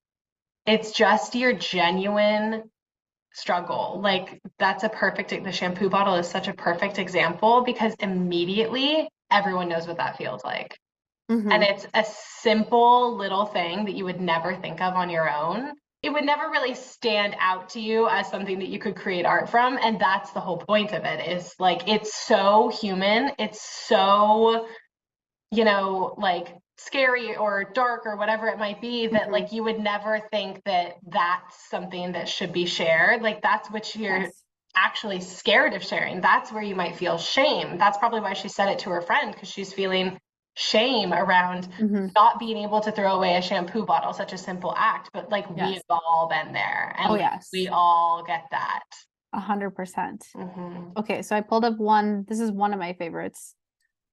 It's just your genuine struggle. Like the shampoo bottle is such a perfect example because immediately everyone knows what that feels like. And it's a simple little thing that you would never think of on your own. It would never really stand out to you as something that you could create art from. And that's the whole point of it, is like, it's so human. It's so, like scary or dark or whatever it might be that like you would never think that that's something that should be shared. Like that's what you're actually scared of sharing. That's where you might feel shame. That's probably why she said it to her friend, because she's feeling shame around not being able to throw away a shampoo bottle, such a simple act. But like we've all been there, and we all get that. 100%. Okay, so I pulled up one. This is one of my favorites.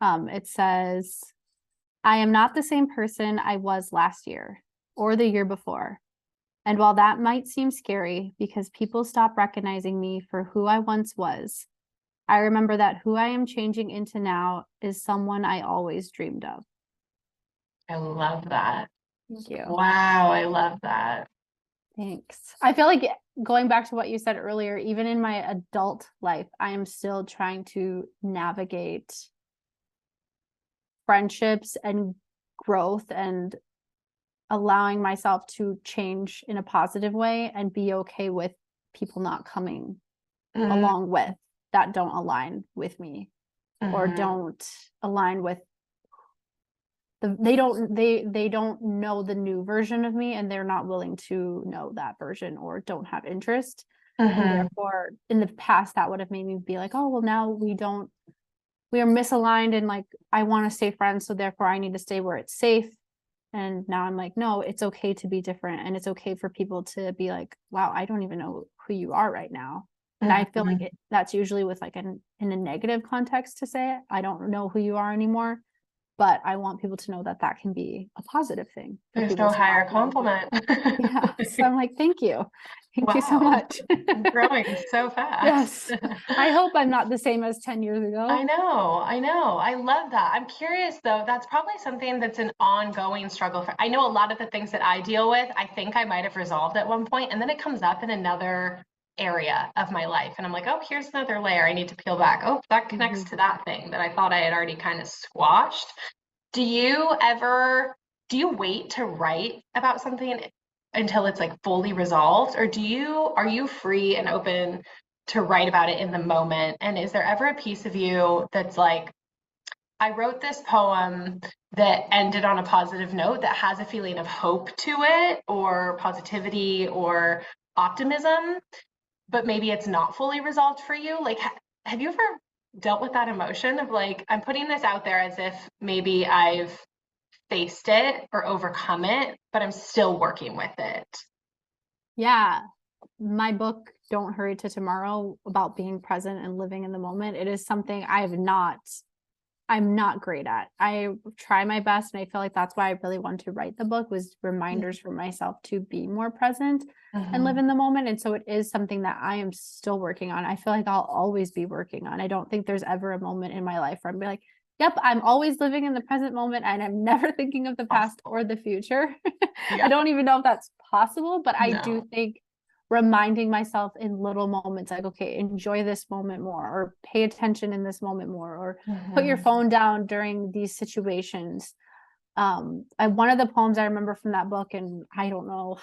It says, I am not the same person I was last year or the year before. And while that might seem scary because people stop recognizing me for who I once was, I remember that who I am changing into now is someone I always dreamed of. I love that. Thank you. Wow, I love that. Thanks. I feel like going back to what you said earlier, even in my adult life, I am still trying to navigate friendships and growth and allowing myself to change in a positive way and be okay with people not coming along with that don't align with me or don't align with they don't know the new version of me, and they're not willing to know that version or don't have interest. And therefore in the past that would have made me be like, oh well, now we are misaligned and like I want to stay friends, so therefore I need to stay where it's safe. And now I'm like, no, it's okay to be different, and it's okay for people to be like, wow, I don't even know who you are right now. And I feel like that's usually with like in a negative context to say it. I don't know who you are anymore. But I want people to know that that can be a positive thing for There's people no to higher not know. compliment. Yeah. So I'm like, thank you. Thank you so Wow, much. growing so fast. Yes. I hope I'm not the same as 10 years ago. I know, I know. I love that. I'm curious though, that's probably something that's an ongoing struggle for. I know a lot of the things that I deal with, I think I might have resolved at one point, and then it comes up in another area of my life. And I'm like, oh, here's another layer I need to peel back. Oh, that connects to that thing that I thought I had already kind of squashed. Do you ever, do you wait to write about something until it's like fully resolved? Or are you free and open to write about it in the moment? And is there ever a piece of you that's like, I wrote this poem that ended on a positive note that has a feeling of hope to it, or positivity or optimism, but maybe it's not fully resolved for you? Like, have you ever dealt with that emotion of like, I'm putting this out there as if maybe I've faced it or overcome it, but I'm still working with it? Yeah. My book, Don't Hurry to Tomorrow, about being present and living in the moment, it is something I'm not great at. I try my best, and I feel like that's why I really wanted to write the book, was reminders for myself to be more present and live in the moment. And so it is something that I am still working on. I feel like I'll always be working on. I don't think there's ever a moment in my life where I'm like, yep, I'm always living in the present moment and I'm never thinking of the past or the future. I don't even know if that's possible, but I do think reminding myself in little moments, like, okay, enjoy this moment more, or pay attention in this moment more, or put your phone down during these situations. One of the poems I remember from that book, and I don't know,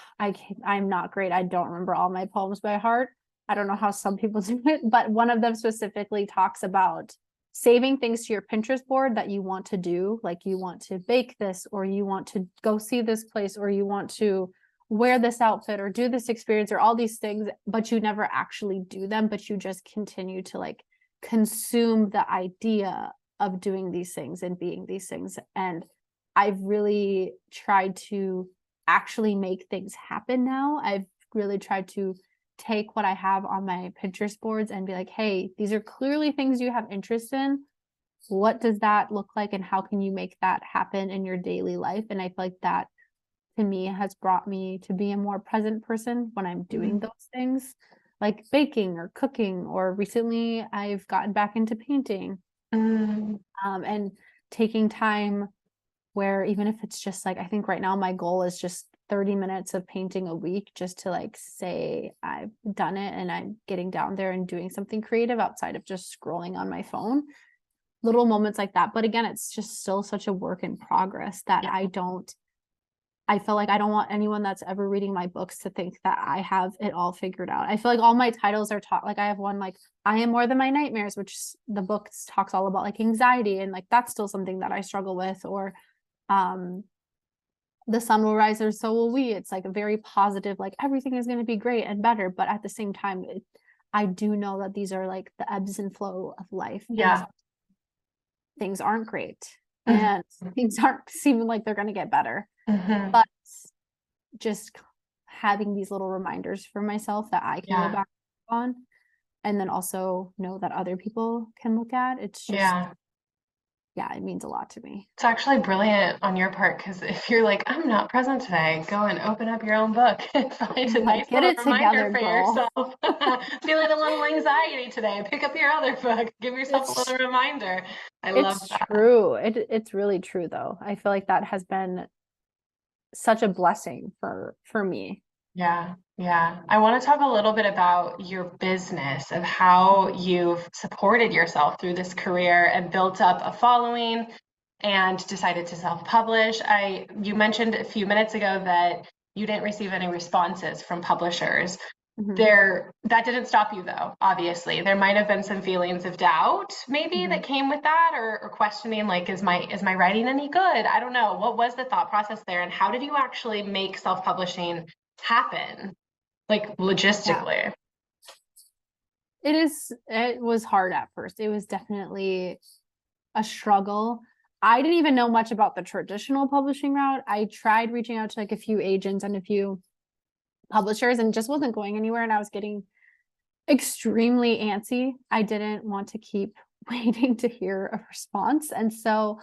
I'm not great. I don't remember all my poems by heart. I don't know how some people do it, but one of them specifically talks about saving things to your Pinterest board that you want to do. Like you want to bake this, or you want to go see this place, or you want to wear this outfit or do this experience or all these things, but you never actually do them, but you just continue to like consume the idea of doing these things and being these things. And I've really tried to actually make things happen now. I've really tried to take what I have on my Pinterest boards and be like, hey, these are clearly things you have interest in. What does that look like, and how can you make that happen in your daily life? And I feel like that to me has brought me to be a more present person when I'm doing those things, like baking or cooking, or recently I've gotten back into painting, and taking time where, even if it's just like, I think right now my goal is just 30 minutes of painting a week, just to like say I've done it and I'm getting down there and doing something creative outside of just scrolling on my phone. Little moments like that. But again, it's just still such a work in progress that I feel like I don't want anyone that's ever reading my books to think that I have it all figured out. I feel like all my titles are taught, like I have one like I Am More Than My Nightmares, which the book talks all about like anxiety, and like that's still something that I struggle with. Or The Sun Will Rise or So Will We. It's like a very positive, like everything is going to be great and better. But at the same time, I do know that these are like the ebbs and flow of life. Yeah. Things aren't great, and things aren't seeming like they're going to get better. But just having these little reminders for myself that I can go back on, and then also know that other people can look at. It's just yeah, it means a lot to me. It's actually brilliant on your part because if you're like, I'm not present today, go and open up your own book and find a nice Like, get little it reminder together, for girl. yourself. Feeling a little anxiety today, pick up your other book, give yourself a It's little reminder. I love it's that. true. It's really true though. I feel like that has been such a blessing for me. Yeah, yeah. I want to talk a little bit about your business of how you've supported yourself through this career and built up a following and decided to self-publish. You mentioned a few minutes ago that you didn't receive any responses from publishers. Mhm, That didn't stop you though, obviously. There might have been some feelings of doubt maybe mhm. that came with that or questioning like is my writing any good? I don't know. What was the thought process there and how did you actually make self-publishing happen? Like Yeah. logistically. It was hard at first. It was definitely a struggle. I didn't even know much about the traditional publishing route. I tried reaching out to like a few agents and a few publishers and just wasn't going anywhere. And I was getting extremely antsy. I didn't want to keep waiting to hear a response. And so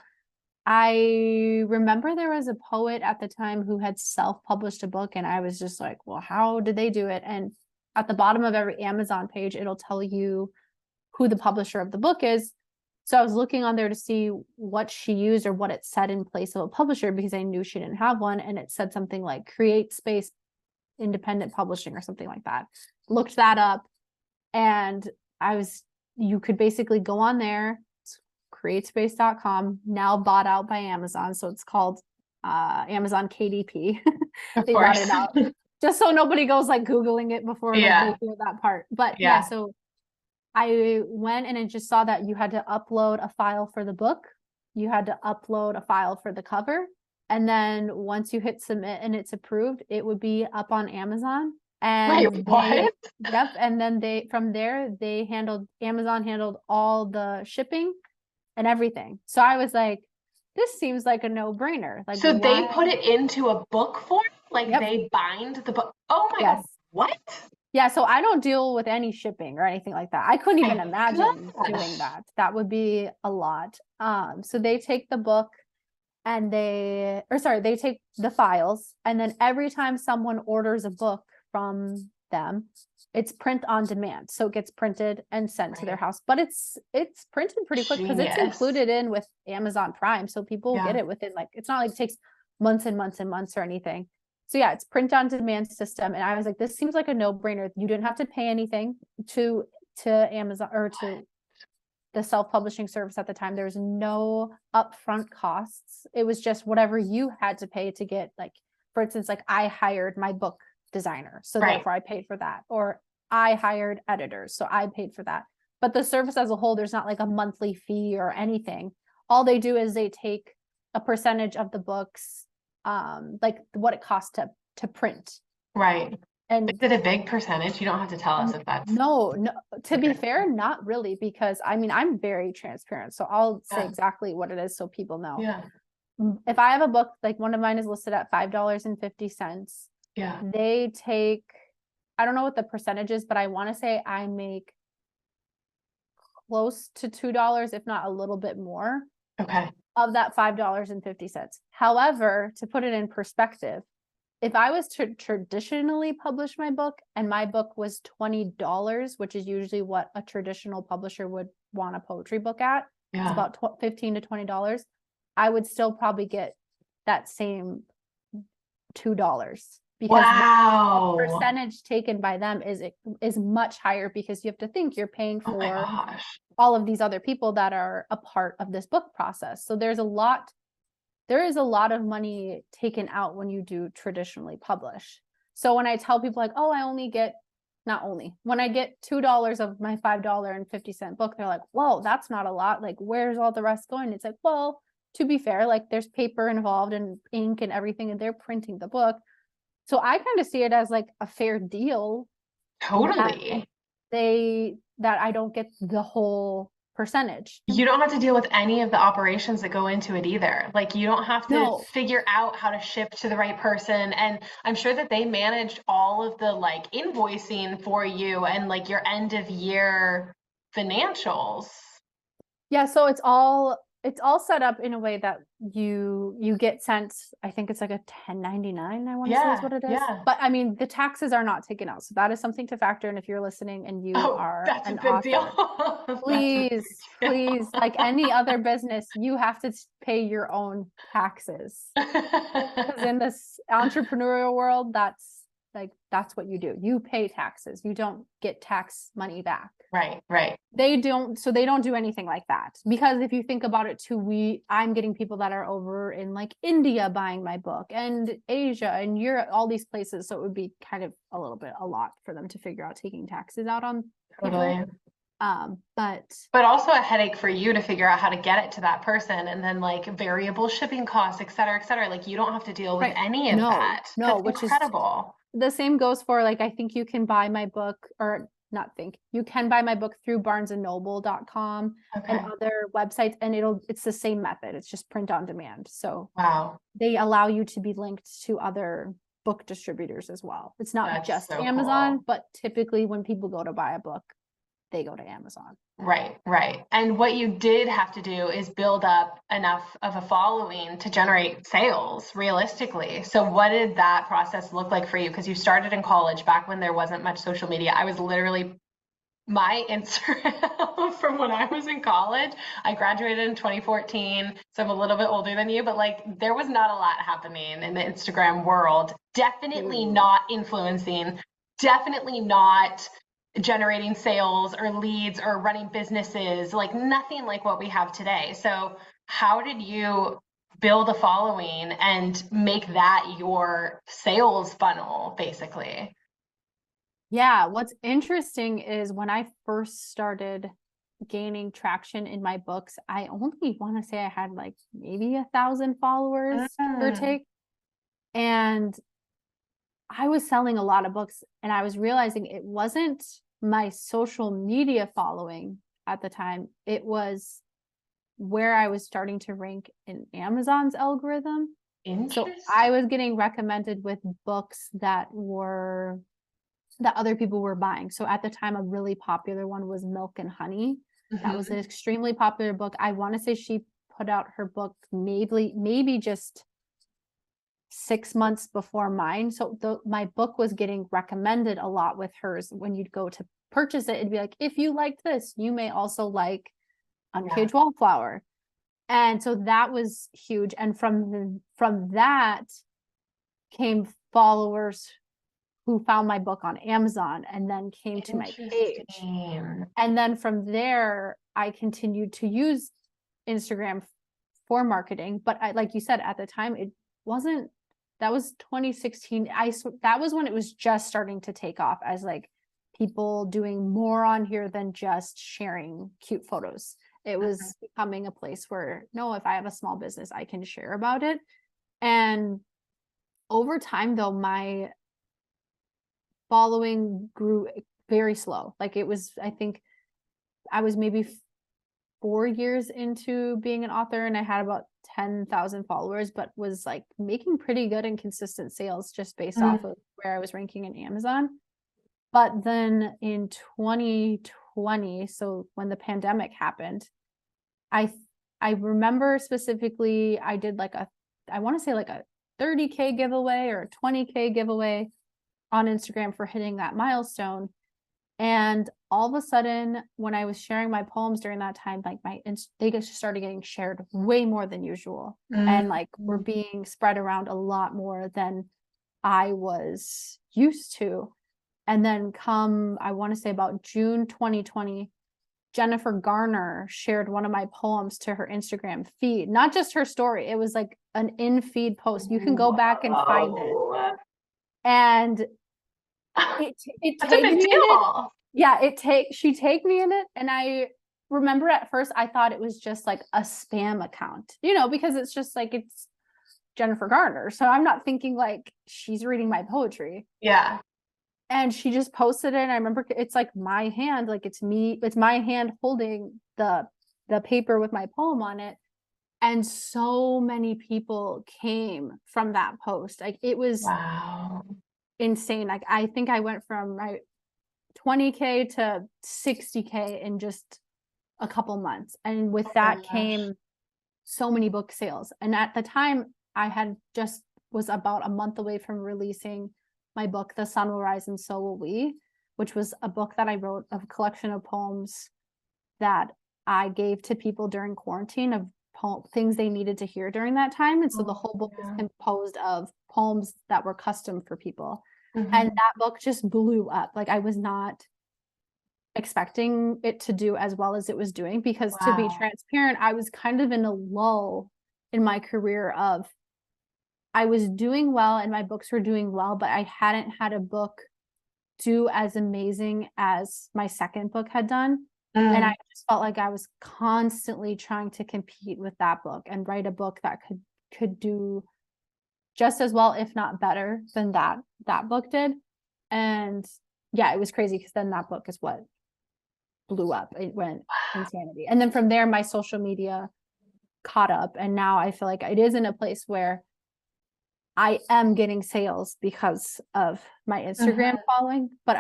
I remember there was a poet at the time who had self-published a book, and I was just like, well, how did they do it? And at the bottom of every Amazon page, it'll tell you who the publisher of the book is. So I was looking on there to see what she used or what it said in place of a publisher because I knew she didn't have one. And it said something like create space independent publishing or something like that. Looked that up and you could basically go on there, createspace.com, now bought out by Amazon. So it's called Amazon KDP. Of They bought course. it out just so nobody goes like Googling it before like they Yeah. hear that part. But yeah, Yeah. so I went and I just saw that you had to upload a file for the book. You had to upload a file for the cover. And then once you hit submit and it's approved, it would be up on Amazon. Wait, And what? yep. And then from there, Amazon handled all the shipping and everything. So I was like, this seems like a no-brainer. Like, So they why? put it into a book form? Like Yep. they bind the book. Oh my God. Yes. What? Yeah, so I don't deal with any shipping or anything like that. I couldn't even My imagine doing gosh. that. That would be a lot. So they take the book and they take the files, and then every time someone orders a book from them, it's print on demand. So it gets printed and sent to their Right. house. But it's printed pretty quick because it's Genius. included in with Amazon Prime. So people get Yeah. it within like it's not like it takes months and months and months or anything. So yeah, it's print on demand system. And I was like, this seems like a no-brainer. You didn't have to pay anything to Amazon or to the self-publishing service at the time. There was no upfront costs. It was just whatever you had to pay to get, like, for instance, like I hired my book designer, so Right. therefore I paid for that. Or I hired editors, so I paid for that. But the service as a whole, there's not like a monthly fee or anything. All they do is they take a percentage of the books, like what it costs to print. Right. Is And it a big percentage? You don't have to tell us if that's no, to be okay. fair, not really, because I mean, I'm very transparent. So I'll say Yeah. exactly what it is so people know. Yeah. If I have a book, like one of mine is listed at $5.50, Yeah. they take, I don't know what the percentage is, but I want to say I make close to $2, if not a little bit more Okay. of that $5.50. However, to put it in perspective, if I was to traditionally publish my book and my book was $20, which is usually what a traditional publisher would want a poetry book at, it's Yeah. about $15 to $20, I would still probably get that same $2 because the Wow. percentage taken by them is much higher because you have to think you're paying Oh my for gosh. all of these other people that are a part of this book process. So there is a lot of money taken out when you do traditionally publish. So when I tell people like, oh, I only get, not only, when I get $2 of my $5.50 book, they're like, whoa, that's not a lot. Like, where's all the rest going? It's like, well, to be fair, like there's paper involved and ink and everything, and they're printing the book. So I kind of see it as like a fair deal that Totally. that I don't get the whole percentage. You don't have to deal with any of the operations that go into it either. Like you don't have to No, figure out how to ship to the right person. And I'm sure that they managed all of the like invoicing for you and like your end of year financials. yeah, so it's all it's all set up in a way that you get sent, I think it's like a 1099, I want to say is Yeah, what it is. yeah. But I mean, the taxes are not taken out. So that is something to factor in if you're listening and you Oh, are that's a an big deal. author. That's a big Please, like any other business, you have to pay your own taxes. deal. Because in this entrepreneurial world, that's what you do. You pay taxes. You don't get tax money back. Right, right. They don't do anything like that. Because if you think about it too, I'm getting people that are over in like India buying my book, and Asia and Europe, all these places. So it would be kind of a lot for them to figure out taking taxes out on people. Totally. But also a headache for you to figure out how to get it to that person, and then like variable shipping costs, et cetera, et cetera. Like you don't have to deal with right. any of that. No, That's which is incredible. the same goes for, like, I think you can buy my book, or not think, you can buy my book through barnesandnoble.com and Okay. other websites, and it's the same method. It's just print on demand. So Wow. they allow you to be linked to other book distributors as well. It's not That's just so Amazon, cool. but typically when people go to buy a book, they go to Amazon. Right, right. And what you did have to do is build up enough of a following to generate sales realistically. So what did that process look like for you? Because you started in college back when there wasn't much social media. I was literally my Instagram from when I was in college. I graduated in 2014, so I'm a little bit older than you, but like there was not a lot happening in the Instagram world. Definitely not influencing, definitely not generating sales or leads or running businesses, like nothing like what we have today. So, how did you build a following and make that your sales funnel, basically? Yeah, what's interesting is when I first started gaining traction in my books, I only want to say I had like maybe 1,000 followers, give or Mm, take. And I was selling a lot of books, and I was realizing it wasn't my social media following at the time. It was where I was starting to rank in Amazon's algorithm. So I interesting. was getting recommended with books that other people were buying. So at the time, a really popular one was Milk and Honey. That was an Mhm. extremely popular book. I want to say she put out her book maybe just 6 months before mine. So my book was getting recommended a lot with hers. When you'd go to purchase it, it'd be like, if you liked this, you may also like Yeah. Uncaged Wallflower. And so that was huge. And from that came followers who found my book on Amazon and then came to my page. Interesting. And then from there, I continued to use Instagram for marketing. But like you said, at the time, it wasn't, that was 2016. That was when it was just starting to take off as like people doing more on here than just sharing cute photos. It Mhm. was becoming a place where, no, if I have a small business, I can share about it. And over time, though, my following grew very slow. Like it was, I think I was maybe 4 years into being an author, and I had about 10,000 followers, but was like making pretty good and consistent sales just based off Mm. of where I was ranking in Amazon. But then in 2020, so when the pandemic happened, I I remember specifically I did like I want to say like a 30K giveaway or a 20K giveaway on Instagram for hitting that milestone. And all of a sudden, when I was sharing my poems during that time, like they just started getting shared way more than usual, and like were Mm. being spread around a lot more than I was used to. And then come, I want to say about June 2020, Jennifer Garner shared one of my poems to her Instagram feed, not just her story. It was like an in feed post. You can go back and find it. Wow. And it That's a tagged big me in it. deal. Yeah, she tagged me in it, and I remember at first I thought it was just like a spam account, because it's just like it's Jennifer Garner. So I'm not thinking like she's reading my poetry. Yeah. And she just posted it, and I remember it's like my hand, like it's my hand holding the paper with my poem on it. And so many people came from that post. Like it was Wow. insane. Like I think I went from my 20K to 60K in just a couple months. And with Oh my that gosh. came so many book sales. And at the time I had just was about a month away from releasing my book, The Sun Will Rise and So Will We, which was a book that I wrote, a collection of poems that I gave to people during quarantine, of things they needed to hear during that time. And so the whole book is composed of poems that were custom for people. And that book just blew up. Like, I was not expecting it to do as well as it was doing, because to be transparent, I was kind of in a lull in my career of, I was doing well and my books were doing well, but I hadn't had a book do as amazing as my second book had done. And I just felt like I was constantly trying to compete with that book and write a book that could do just as well, if not better than that book did. And yeah, it was crazy, because then that book is what blew up. It went insanity. And then from there, my social media caught up. And now I feel like it is in a place where I am getting sales because of my Instagram following, but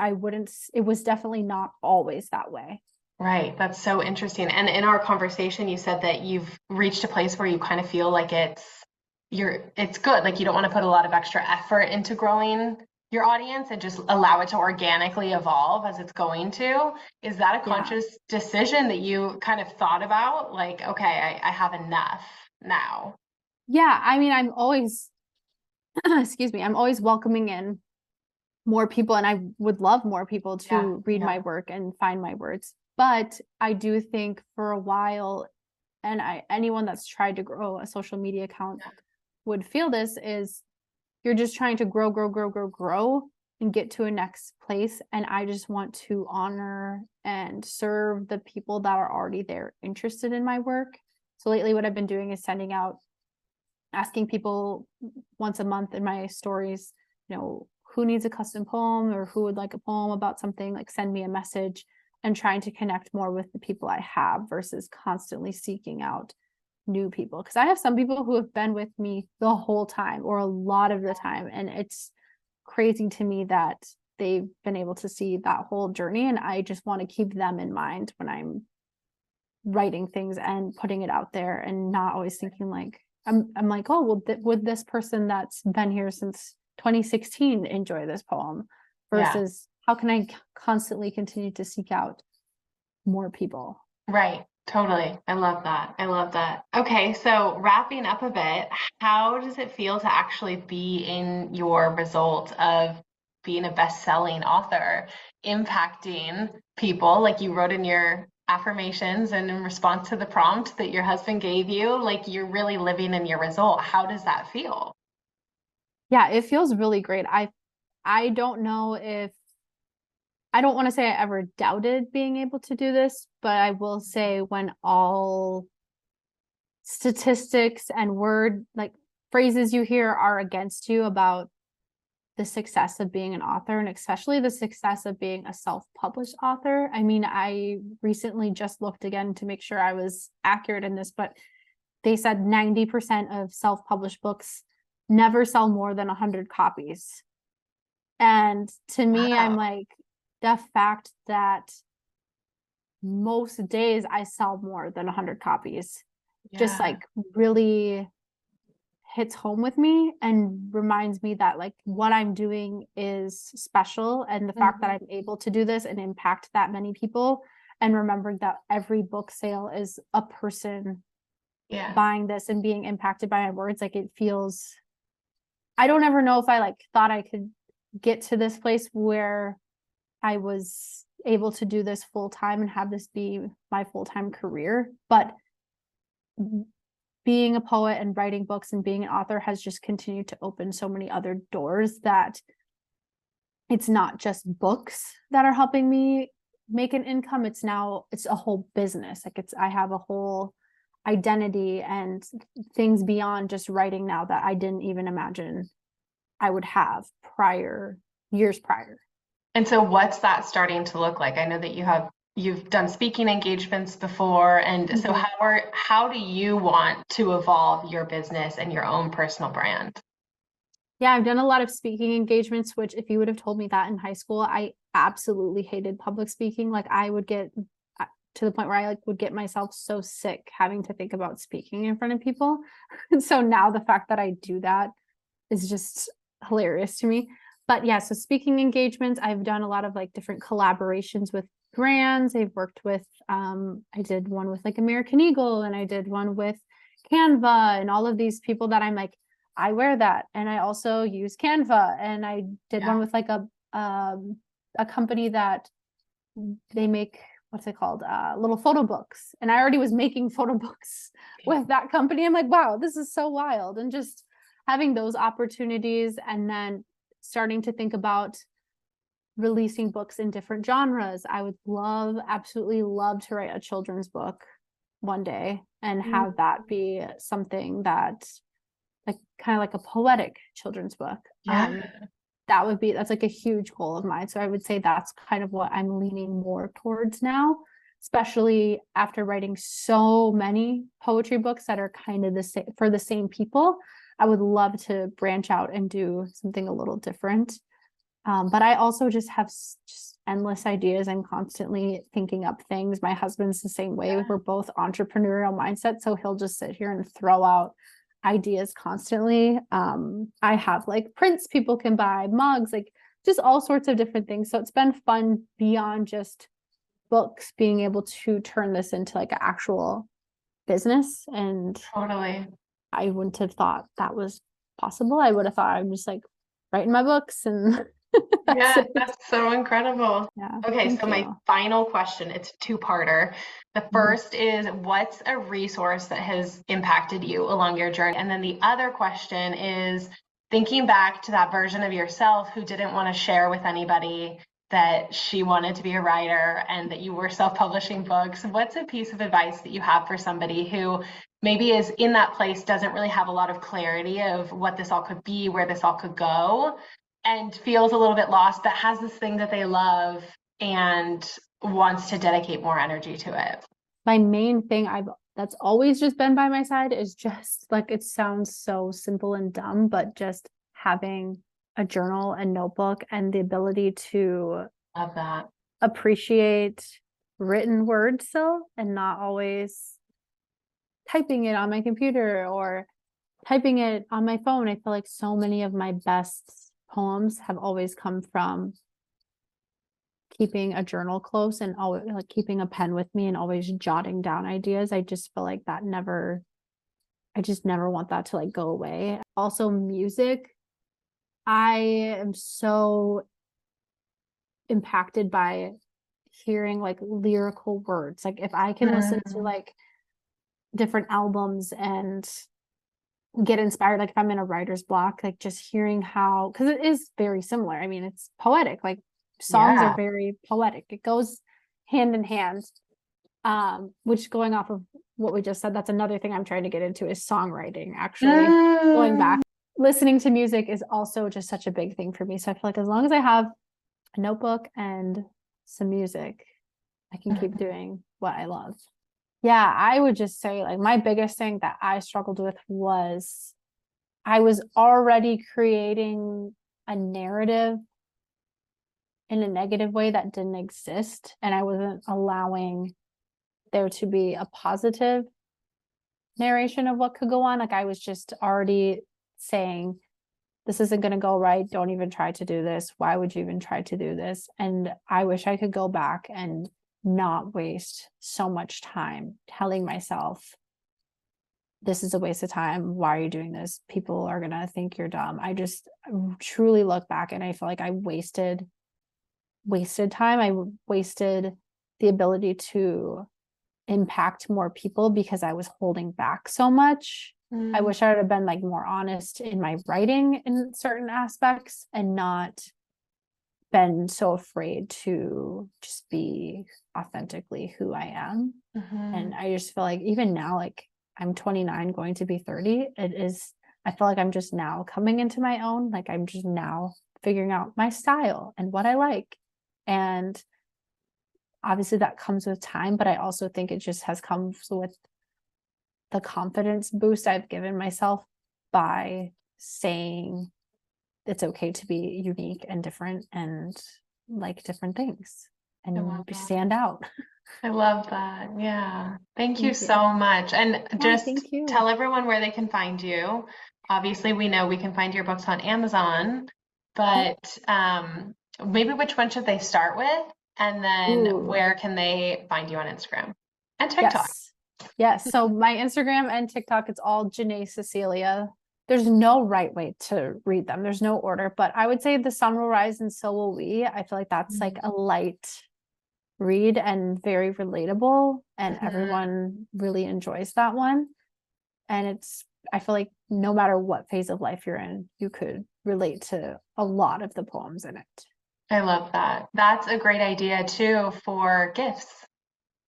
it was definitely not always that way. Right. That's so interesting. And in our conversation, you said that you've reached a place where you kind of feel like it's good. Like, you don't want to put a lot of extra effort into growing your audience and just allow it to organically evolve as it's going to. Is that a conscious decision that you kind of thought about? Like, okay, I have enough now. Yeah. I mean, I'm always, excuse me, I'm always welcoming in more people, and I would love more people to read my work and find my words. But I do think for a while, and anyone that's tried to grow a social media account would feel this, is you're just trying to grow and get to a next place. And I just want to honor and serve the people that are already there, interested in my work. So lately what I've been doing is asking people once a month in my stories, who needs a custom poem, or who would like a poem about something, like send me a message, and trying to connect more with the people I have versus constantly seeking out new people. Because I have some people who have been with me the whole time, or a lot of the time, and it's crazy to me that they've been able to see that whole journey. And I just want to keep them in mind when I'm writing things and putting it out there, and not always thinking like, I'm like, oh, well, would this person that's been here since 2016 enjoy this poem, versus how can I constantly continue to seek out more people? Right. Totally. I love that. I love that. Okay, so wrapping up a bit, how does it feel to actually be in your result of being a best-selling author, impacting people like you wrote in your affirmations and in response to the prompt that your husband gave you, like you're really living in your result. How does that feel? Yeah, it feels really great. I don't know if I don't want to say I ever doubted being able to do this, but I will say, when all statistics and phrases you hear are against you about the success of being an author, and especially the success of being a self-published author. I mean, I recently just looked again to make sure I was accurate in this, but they said 90% of self-published books never sell more than 100 copies. And to me, I'm like, the fact that most days I sell more than 100 copies just like really hits home with me, and reminds me that like what I'm doing is special, and the fact that I'm able to do this and impact that many people, and remembering that every book sale is a person buying this and being impacted by my words. Like, it feels, I don't ever know if I like thought I could get to this place where I was able to do this full time and have this be my full-time career, but being a poet and writing books and being an author has just continued to open so many other doors, that it's not just books that are helping me make an income. It's a whole business. Like, I have a whole identity and things beyond just writing now that I didn't even imagine I would have years prior. And so what's that starting to look like? I know that you've done speaking engagements before, and so how do you want to evolve your business and your own personal brand? Yeah, I've done a lot of speaking engagements, which if you would have told me that in high school, I absolutely hated public speaking. Like, I would get to the point where I like would get myself so sick having to think about speaking in front of people. And so now the fact that I do that is just hilarious to me. But yeah, so speaking engagements, I've done a lot of like different collaborations with brands. I've worked with I did one with like American Eagle, and I did one with Canva, and all of these people that I'm like, I wear that, and I also use Canva. And I did one with like a company that they make, what's it called, little photo books, and I already was making photo books with that company. I'm like, wow, this is so wild. And just having those opportunities, and then starting to think about releasing books in different genres. I would absolutely love to write a children's book one day and have that be something that like kind of like a poetic children's book. Yeah. That's like a huge goal of mine. So I would say that's kind of what I'm leaning more towards now, especially after writing so many poetry books that are kind of the same for the same people. I would love to branch out and do something a little different. But I also just have just endless ideas and constantly thinking up things. My husband's the same way. We're both entrepreneurial mindset, so he'll just sit here and throw out ideas constantly. I have like prints people can buy, mugs, like just all sorts of different things. So it's been fun beyond just books, being able to turn this into like an actual business. And Totally. I wouldn't have thought that was possible. I would have thought I'm just like writing my books and Yeah, that's so incredible. Yeah. Okay, so my You. final question, it's a two-parter. The first is, what's a resource that has impacted you along your journey? And then the other question is, thinking back to that version of yourself who didn't want to share with anybody that she wanted to be a writer and that you were self-publishing books, what's a piece of advice that you have for somebody who maybe is in that place, doesn't really have a lot of clarity of what this all could be, where this all could go, and feels a little bit lost, but has this thing that they love and wants to dedicate more energy to it? My main thing that's always just been by my side is just like, it sounds so simple and dumb, but just having a journal and notebook and the ability to Love that. appreciate written words still, and not always typing it on my computer or typing it on my phone. I feel like so many of my best poems have always come from keeping a journal close and always like keeping a pen with me and always jotting down ideas. I just feel like I just never want that to like go away. Also, music. I am so impacted by hearing like lyrical words. Like if I can listen to like different albums and get inspired, like if I'm in a writer's block, like just hearing how, because it is very similar. I mean, it's poetic. Like songs are very poetic. It goes hand in hand. Which, going off of what we just said, that's another thing I'm trying to get into is songwriting, actually. Going back, listening to music is also just such a big thing for me. So I feel like as long as I have a notebook and some music, I can keep doing what I love. Yeah, I would just say like my biggest thing that I struggled with was I was already creating a narrative in a negative way that didn't exist, and I wasn't allowing there to be a positive narration of what could go on. Like I was just already saying, this isn't going to go right. Don't even try to do this. Why would you even try to do this? And I wish I could go back and not waste so much time telling myself, this is a waste of time. Why are you doing this? People are going to think you're dumb. I just truly look back and I feel like I wasted time. I wasted the ability to impact more people because I was holding back so much. I wish I would have been like more honest in my writing in certain aspects and not been so afraid to just be authentically who I am. And I just feel like even now, like I'm 29 going to be 30, I feel like I'm just now coming into my own. Like I'm just now figuring out my style and what I like. And obviously that comes with time, but I also think it just has come with the confidence boost I've given myself by saying it's okay to be unique and different and like different things and stand out. I love that. Yeah. Thank you Thank you. so much. And Yeah, just thank you. tell everyone where they can find you. Obviously, we know we can find your books on Amazon, Yep. but maybe which one should they start with? And then Ooh, where can they find you on Instagram and TikTok? yes. Yes. So my Instagram and TikTok, it's all Jennae Cecelia. There's no right way to read them. There's no order, but I would say The Sun Will Rise and So Will We. I feel like that's like a light read and very relatable, and Mhm. everyone really enjoys that one. And it's, I feel like no matter what phase of life you're in, you could relate to a lot of the poems in it. I love that. That's a great idea too for gifts.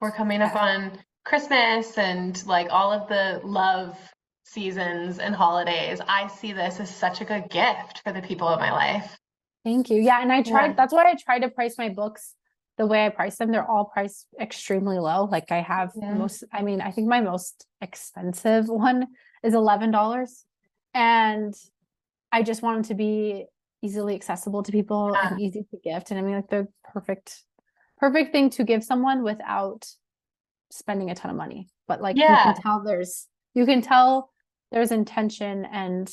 We're coming up Yes. on Christmas and like all of the love seasons and holidays. I see this as such a good gift for the people in my life. Thank you. Yeah, and I Yeah. tried, that's why I try to price my books the way I price them. They're all priced extremely low. Like I have Yeah. most, I mean, I think my most expensive one is $11. And I just want them to be easily accessible to people and easy to gift. And I mean, like the perfect thing to give someone without spending a ton of money. But like Yeah. you can tell there's intention and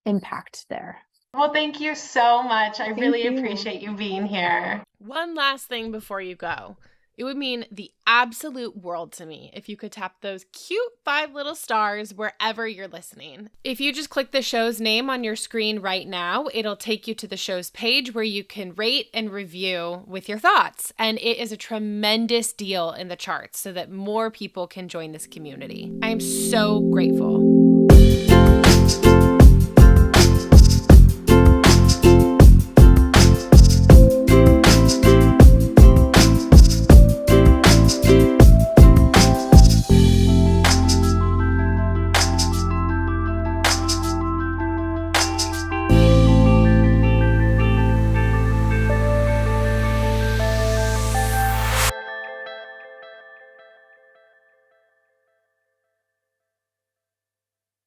impact there. Well, thank you so much. I Thank really you. appreciate you being here. One last thing before you go. It would mean the absolute world to me if you could tap those cute 5 little stars wherever you're listening. If you just click the show's name on your screen right now, it'll take you to the show's page where you can rate and review with your thoughts. And it is a tremendous deal in the charts so that more people can join this community. I am so grateful.